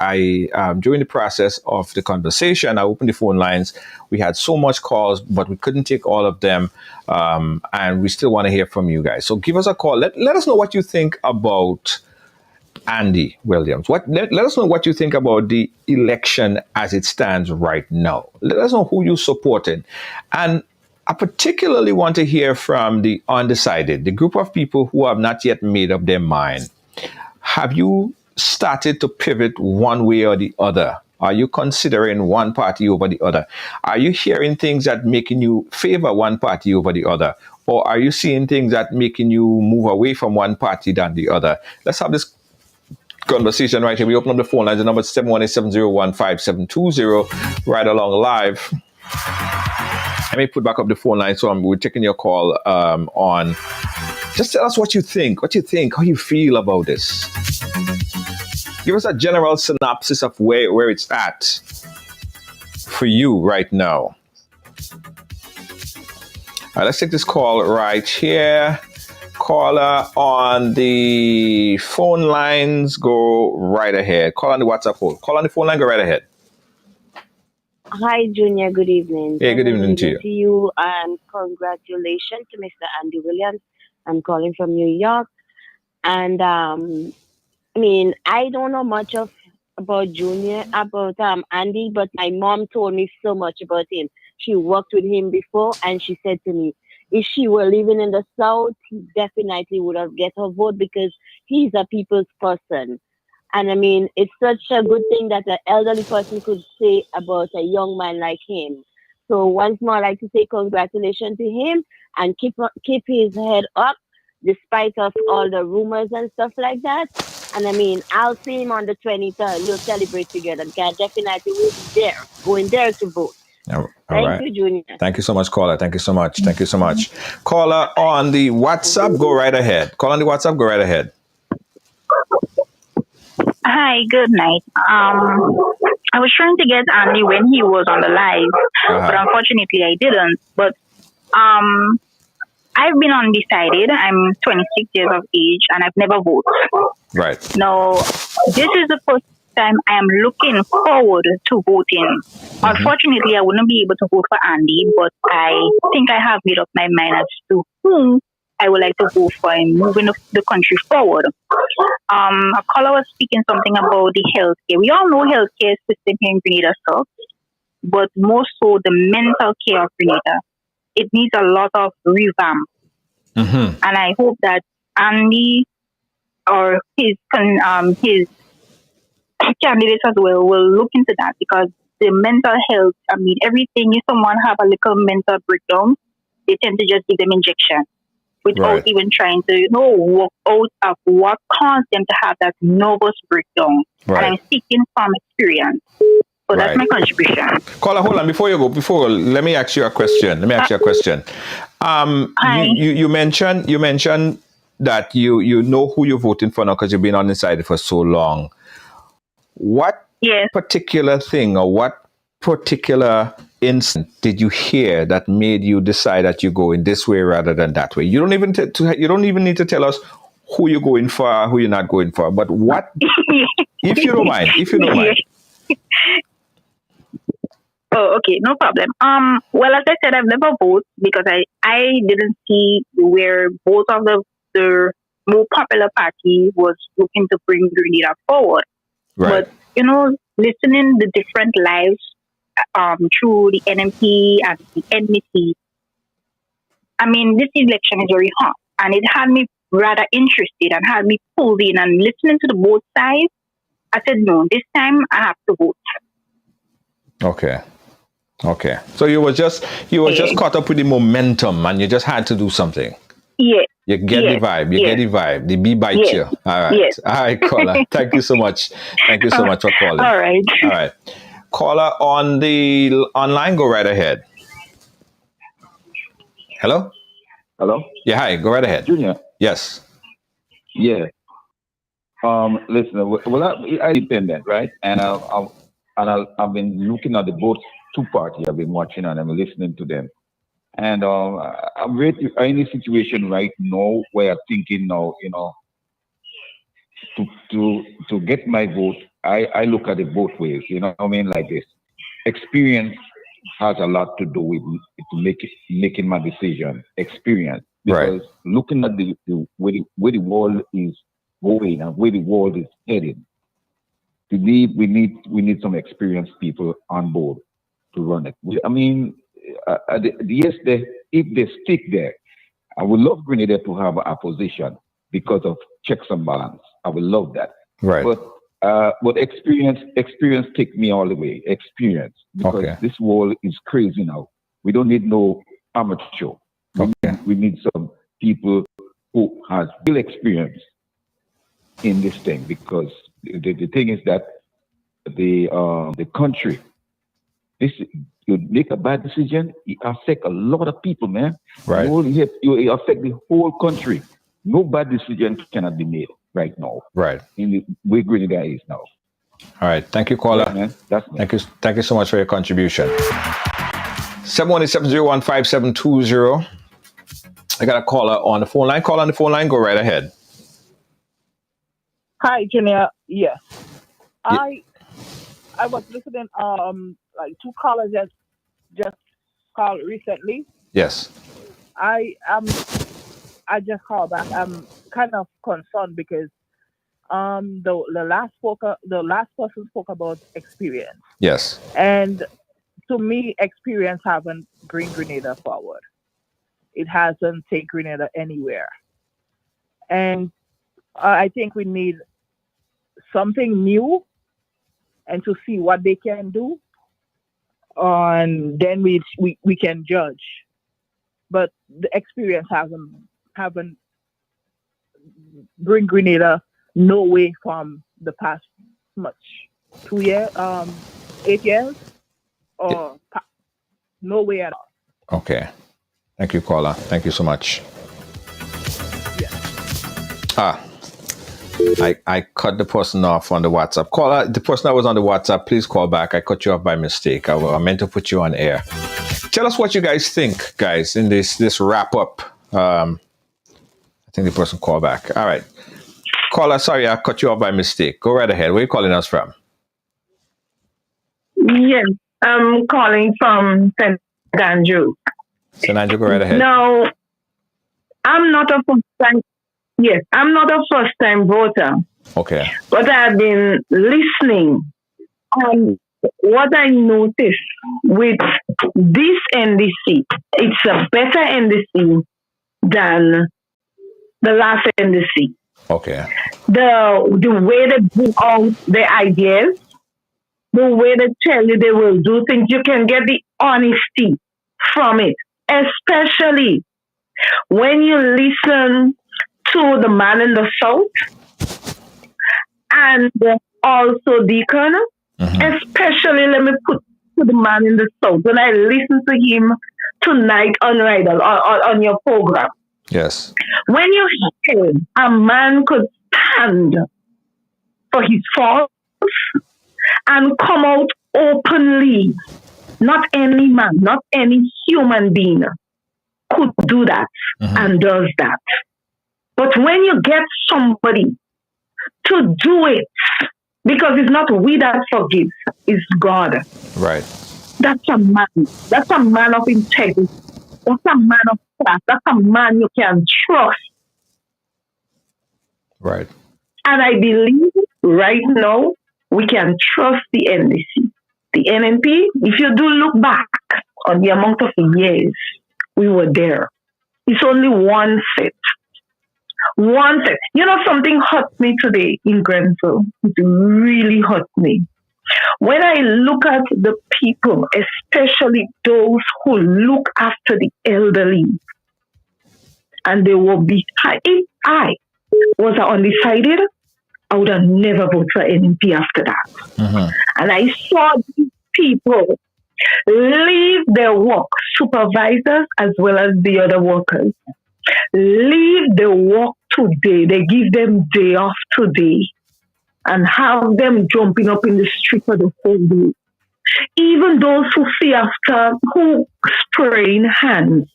during the process of the conversation, I opened the phone lines. We had so much calls, but we couldn't take all of them, and we still want to hear from you guys. So give us a call. Let us know what you think about Andy Williams. Let us know what you think about the election as it stands right now. Let us know who you supported. And I particularly want to hear from the undecided, the group of people who have not yet made up their mind. Have you started to pivot one way or the other? Are you considering one party over the other? Are you hearing things that making you favor one party over the other? Or are you seeing things that making you move away from one party than the other? Let's have this conversation right here. We open up the phone lines. The number is 718-701-5720. Right along live. Let me put back up the phone line. So we're taking your call on. Just tell us what you think. How you feel about this. Give us a general synopsis of where it's at for you right now. All right, let's take this call right here. Caller on the phone lines, go right ahead. Call on the WhatsApp hold. Call on the phone line, go right ahead.
Hi, Junior. Good evening.
Hey, good evening to you.
To you, and congratulations to Mr. Andy Williams. I'm calling from New York, and I mean, I don't know much about Andy, but my mom told me so much about him. She worked with him before, and she said to me, if she were living in the South, he definitely would have get her vote, because he's a people's person. And I mean, it's such a good thing that an elderly person could say about a young man like him. So once more, I'd like to say congratulations to him, and keep his head up despite of all the rumors and stuff like that. And I mean, I'll see him on the 23rd. We'll celebrate together. God definitely will be there, going there to vote. Thank you, Junior.
Thank you so much, caller. Thank you so much. Caller on the WhatsApp, go right ahead.
Hi, good night. I was trying to get Andy when he was on the live, but unfortunately I didn't. But I've been undecided. I'm 26 years of age and I've never voted.
Right.
Now, this is the first time I am looking forward to voting. Unfortunately, I wouldn't be able to vote for Andy, but I think I have made up my mind as to whom I would like to vote for in moving the country forward. A caller was speaking something about the healthcare. We all know healthcare system here in Grenada sucks, but more so the mental care of Grenada. It needs a lot of revamp. And I hope that Andy or his candidates as well will look into that, because the mental health, I mean, everything, if someone have a little mental breakdown, they tend to just give them injection without even trying to, work out of what caused them to have that nervous breakdown. And I'm speaking from experience. So that's my contribution.
Caller, hold on. Before you go, let me ask you a question. You mentioned
that you know who you're voting for now because you've been undecided for so long. What particular thing or what particular incident did you hear that made you decide that you go in this way rather than that way? You don't even you don't even need to tell us who you're going for, who you're not going for, but what, if you don't mind.
Oh, okay, no problem. Well, as I said, I've never voted because I didn't see where both of the more popular party was looking to bring Grenada forward.
Right.
But listening the different lives through the NMP and the NDC, I mean, this election is very hot, and it had me rather interested and had me pulled in and listening to the both sides. I said, no, this time I have to vote.
Okay. So you were just caught up with the momentum and you just had to do something.
Yeah.
You get the vibe. Get the vibe. The bee bites you. All right.
Yes.
All right, caller. Thank you so much. Thank you so much for calling.
All right.
Caller on the online, go right ahead. Hello? Yeah, hi. Go right ahead.
Junior?
Yes.
Yeah. Listen, well, I independent, right? And I've been looking at the both two parties. I've been watching and I'm listening to them. And I'm in a situation right now where I'm thinking now, to get my vote, I look at it both ways. You know what I mean? Like this. Experience has a lot to do with making my decision. Experience. Because looking at where the world is going and where the world is heading, to me, we need some experienced people on board to run it. I mean, if they stick there, I would love Grenada to have an opposition because of checks and balance. I would love that.
Right.
But experience take me all the way. Experience, because this world is crazy now. We don't need no amateur. We need some people who has real experience in this thing, because the thing is that the country, you make a bad decision, it affect a lot of people, man.
Right.
You affect the whole country. No bad decision cannot be made right now.
Right.
In the way Grenada is now.
All right. Thank you, caller.
Right, man.
Thank you so much for your contribution. 718-701-5720. I got a caller on the phone line. Call on the phone line. Go right ahead.
Hi, Junior. Yes. I was listening. Like two callers just called recently.
Yes.
I just called back. I'm kind of concerned because the last person spoke about experience.
Yes.
And to me, experience haven't bring Grenada forward. It hasn't taken Grenada anywhere. And I think we need something new and to see what they can do. And then we can judge. But the experience haven't bring Grenada no way from the past 2 years, 8 years, or no way at all.
Okay. Thank you, caller. Thank you so much.
Yeah.
I cut the person off on the WhatsApp. Caller, the person that was on the WhatsApp, please call back. I cut you off by mistake. I meant to put you on air. Tell us what you guys think, guys, in this wrap up. I think the person called back. All right. Caller, sorry, I cut you off by mistake. Go right ahead. Where are you calling us from?
Yes, I'm calling from St. Andrew.
St. Andrew, go right ahead.
No, I'm not a first-time voter.
Okay.
But I've been listening. And what I noticed with this NDC, it's a better NDC than the last NDC.
Okay.
The way they bring out the ideas, the way they tell you they will do things, you can get the honesty from it. Especially when you listen to the man in the south and also Deacon, especially let me put to the man in the south. When I listen to him tonight on Rydal on your program.
Yes.
When you hear a man could stand for his faults and come out openly, not any man, not any human being could do that and does that. But when you get somebody to do it, because it's not we that forgives, it's God.
Right.
That's a man. That's a man of integrity. That's a man of class. That's a man you can trust.
Right.
And I believe right now we can trust the NDC. The NNP, if you do look back on the amount of years we were there, it's only one set. One set. You know, something hurt me today in Grenville. It really hurt me. When I look at the people, especially those who look after the elderly, and they will be, if I was undecided, I would have never voted for NNP after that. And I saw these people leave their work, supervisors as well as the other workers, leave the work today. They give them day off today and have them jumping up in the street for the whole day. Even those who see after, who spraying hands,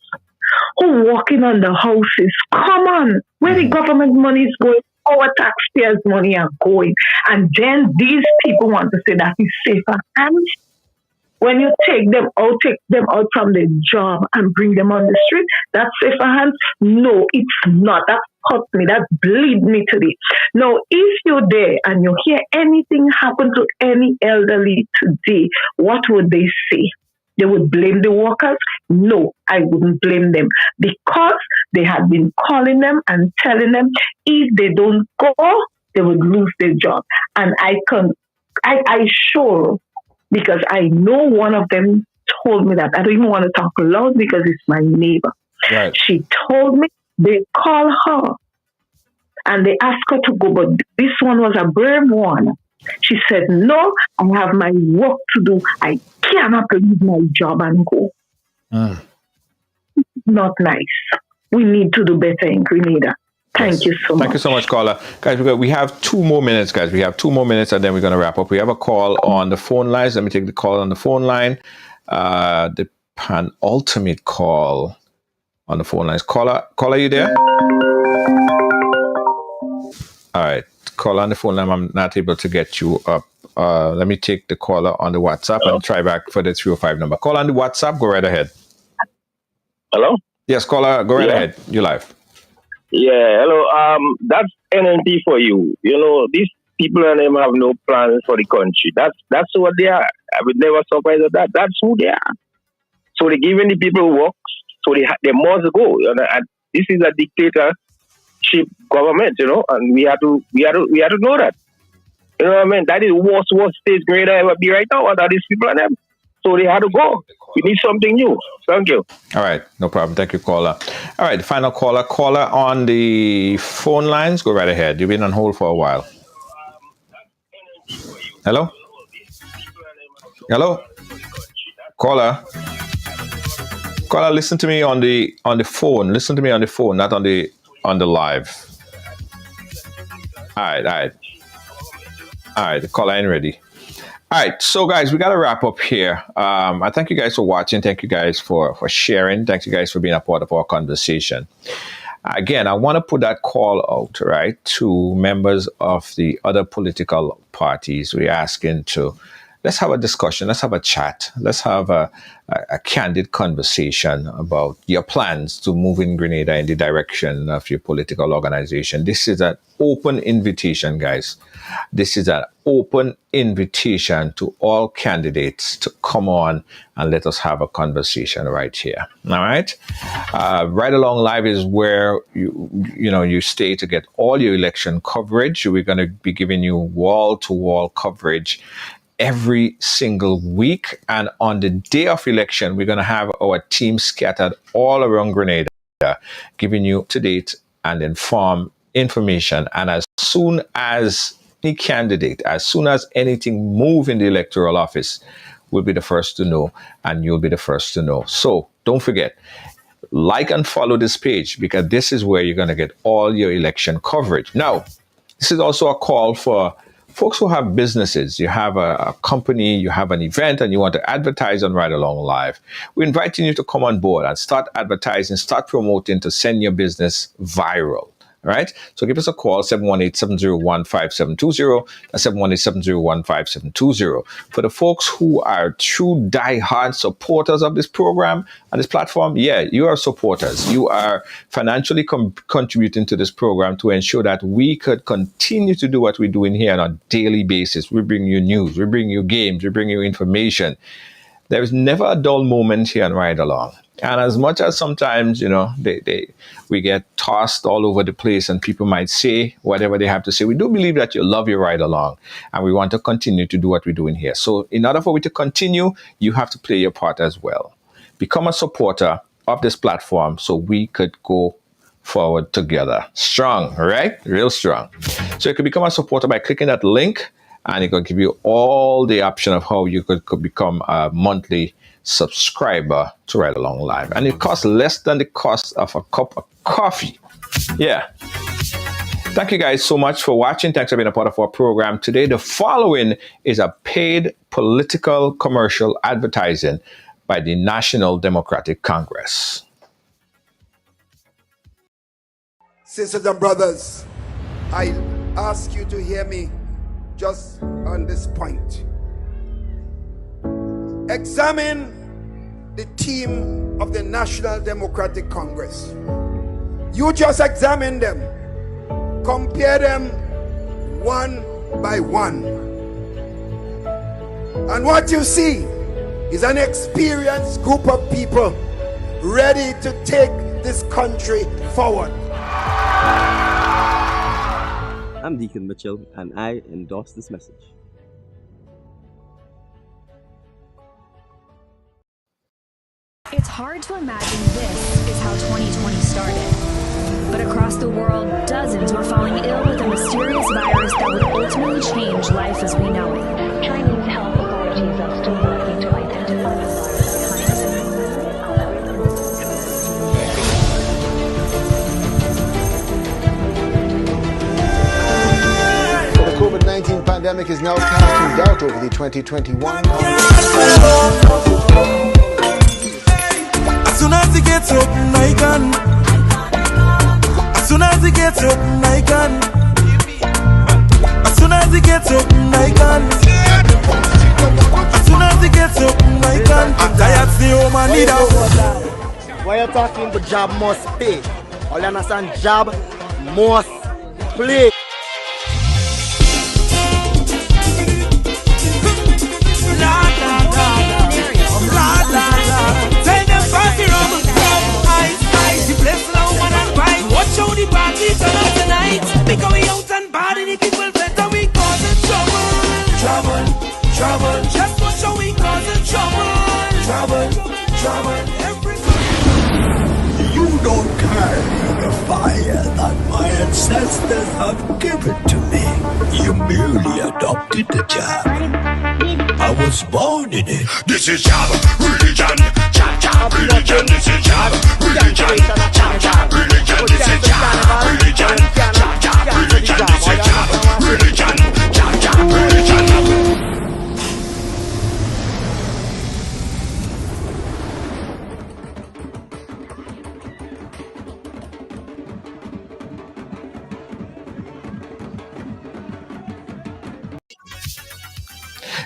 who walking on the houses. Come on, where the government money is going, our taxpayers' money are going. And then these people want to say that is safer hands. When you take them out from the job and bring them on the street, that's safer hands? No, it's not. That hurt me. That bleed me today. Now, if you're there and you hear anything happen to any elderly today, what would they say? They would blame the workers? No, I wouldn't blame them because they had been calling them and telling them if they don't go, they would lose their job. And I sure, because I know one of them told me that. I don't even want to talk loud because it's my neighbor.
Right.
She told me they call her and they asked her to go, but this one was a brave one. She said, no, I have my work to do. I cannot leave my job and go. Not nice. We need to do better in Grenada. Thank you so much.
Thank you so much, caller. Guys, we have 2 more minutes, guys. We have 2 more minutes and then we're going to wrap up. We have a call on the phone lines. Let me take the call on the phone line. The penultimate call on the phone lines. Caller, you there? All right. Caller on the phone line. I'm not able to get you up. Let me take the caller on the WhatsApp and try back for the 305 number. Call on the WhatsApp. Go right ahead.
Hello?
Yes, caller. Go right ahead. You're live.
Yeah, hello. That's NNP for you. You know, these people and them have no plans for the country. That's what they are. I would never surprise at that. That's who they are. So they're giving the people work, so they must go. And this is a dictatorship government, you know, and we have to know that. You know what I mean? That is worst state Grenada ever be right now. That is people and them. So they had to go. We need something new. Thank you.
All right. No problem. Thank you, caller. All right. The final caller. Caller on the phone lines. Go right ahead. You've been on hold for a while. Hello? Hello? Caller? Caller, listen to me on the phone. Listen to me on the phone, not on the live. All right. The caller ain't ready. All right, so guys, we got to wrap up here. I thank you guys for watching. Thank you guys for sharing. Thank you guys for being a part of our conversation. Again, I want to put that call out, right, to members of the other political parties. We're asking to, let's have a discussion. Let's have a chat. Let's have a candid conversation about your plans to move in Grenada in the direction of your political organization. This is an open invitation, guys. This is an open invitation to all candidates to come on and let us have a conversation right here. All right. Right Along Live is where you stay to get all your election coverage. We're going to be giving you wall-to-wall coverage every single week. And on the day of election, we're going to have our team scattered all around Grenada, giving you up-to-date and informed information. And as soon as any candidate, as soon as anything move in the electoral office, we'll be the first to know, and you'll be the first to know. So don't forget,
like and follow this page, because this is where you're going to get all your election coverage. Now, this is also a call for folks who have businesses. You have a company, you have an event, and you want to advertise on Ride Along Live. We're inviting you to come on board and start advertising, start promoting to send your business viral. All right. So give us a call, 718-701-5720. That's 718-701-5720. For the folks who are true diehard supporters of this program and this platform, yeah, you are supporters. You are financially contributing to this program to ensure that we could continue to do what we're doing here on a daily basis. We bring you news, we bring you games, we bring you information. There is never a dull moment here on Ride Along. And as much as sometimes, we get tossed all over the place and people might say whatever they have to say, we do believe that you love your Ride Along and we want to continue to do what we're doing here. So in order for we to continue, you have to play your part as well. Become a supporter of this platform so we could go forward together. Strong, right? Real strong. So you can become a supporter by clicking that link, and it will give you all the option of how you could become a monthly subscriber to Ride Along Live. And it costs less than the cost of a cup of coffee. Yeah. Thank you guys so much for watching. Thanks for being a part of our program today. The following is a paid political commercial advertising by the National Democratic Congress.
Sisters and brothers, I ask you to hear me just on this point. Examine the team of the National Democratic Congress. You just examine them. Compare them one by one. And what you see is an experienced group of people ready to take this country forward.
I'm Deacon Mitchell, and I endorse this message.
It's hard to imagine this is how 2020 started. But across the world, dozens were falling ill with a mysterious virus that would ultimately change life as we know it. Chinese health authorities are still working to identify the
The COVID-19 pandemic is now casting doubt over the 2021
As soon as it gets open, I can. As soon as it gets open, I can. As soon as it gets open, I can. As soon as it gets open, I can. I'm tired, stay home and need out.
Why you talking? The job must pay. All you understand? Job must play.
Watch how the party turn up tonight. We going out and party, the people better we causing trouble. Trouble, trouble. Just watch how we causing trouble. Trouble, trouble.
You don't carry the fire that my ancestors have given to me. You merely adopted the job. I was born in it. This is job, religion, job, religion. This is job, religion, job, religion. This is job, religion, job, religion. This is job, religion, job, religion.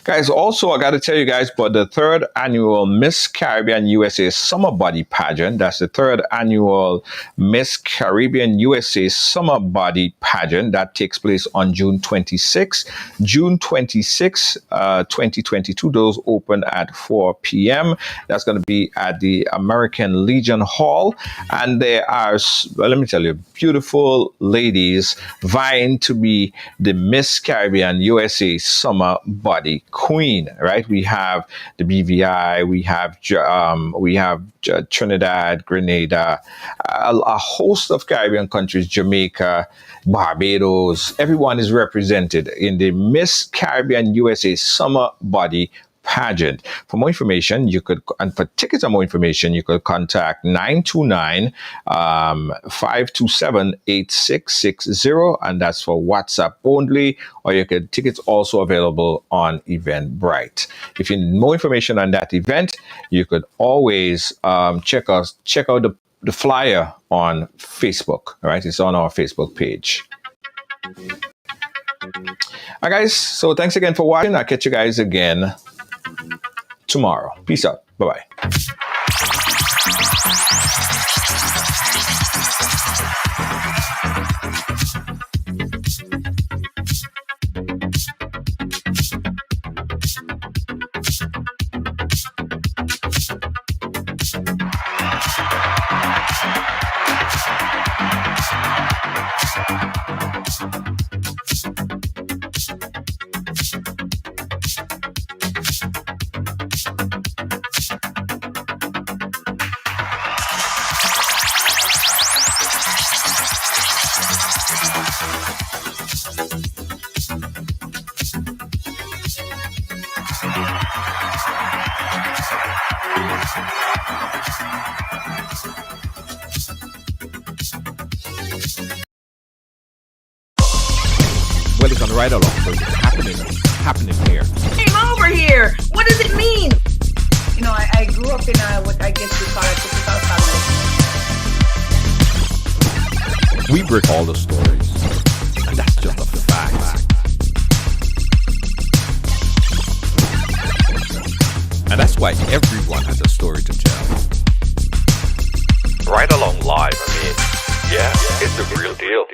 Guys, also, I got to tell you guys about the third annual Miss Caribbean USA Summer Body Pageant. That's the third annual Miss Caribbean USA Summer Body Pageant that takes place on June 26. June 26, 2022. Those open at 4 p.m. That's going to be at the American Legion Hall. And there are, well, let me tell you, beautiful ladies vying to be the Miss Caribbean USA Summer Body Queen, right? We have the BVI, we have Trinidad, Grenada, a host of Caribbean countries, Jamaica, Barbados. Everyone is represented in the Miss Caribbean USA Summer Body pageant. For more information, and for tickets and more information, you could contact 929-527-8660, and that's for WhatsApp only, or tickets also available on Eventbrite. If you need more information on that event, you could always check out the flyer on Facebook. All right, it's on our Facebook page. All right, guys. So thanks again for watching. I'll catch you guys again tomorrow. Peace out. Bye-bye.
Well, it's on the right along, so it's happening here.
Came over here. What does it mean? You know, I grew up in what I guess we call a typical family.
We break all the stories, and that's just a fact. And that's why everyone has a story to tell.
Right Along Live, I mean, yeah, it's the real deal.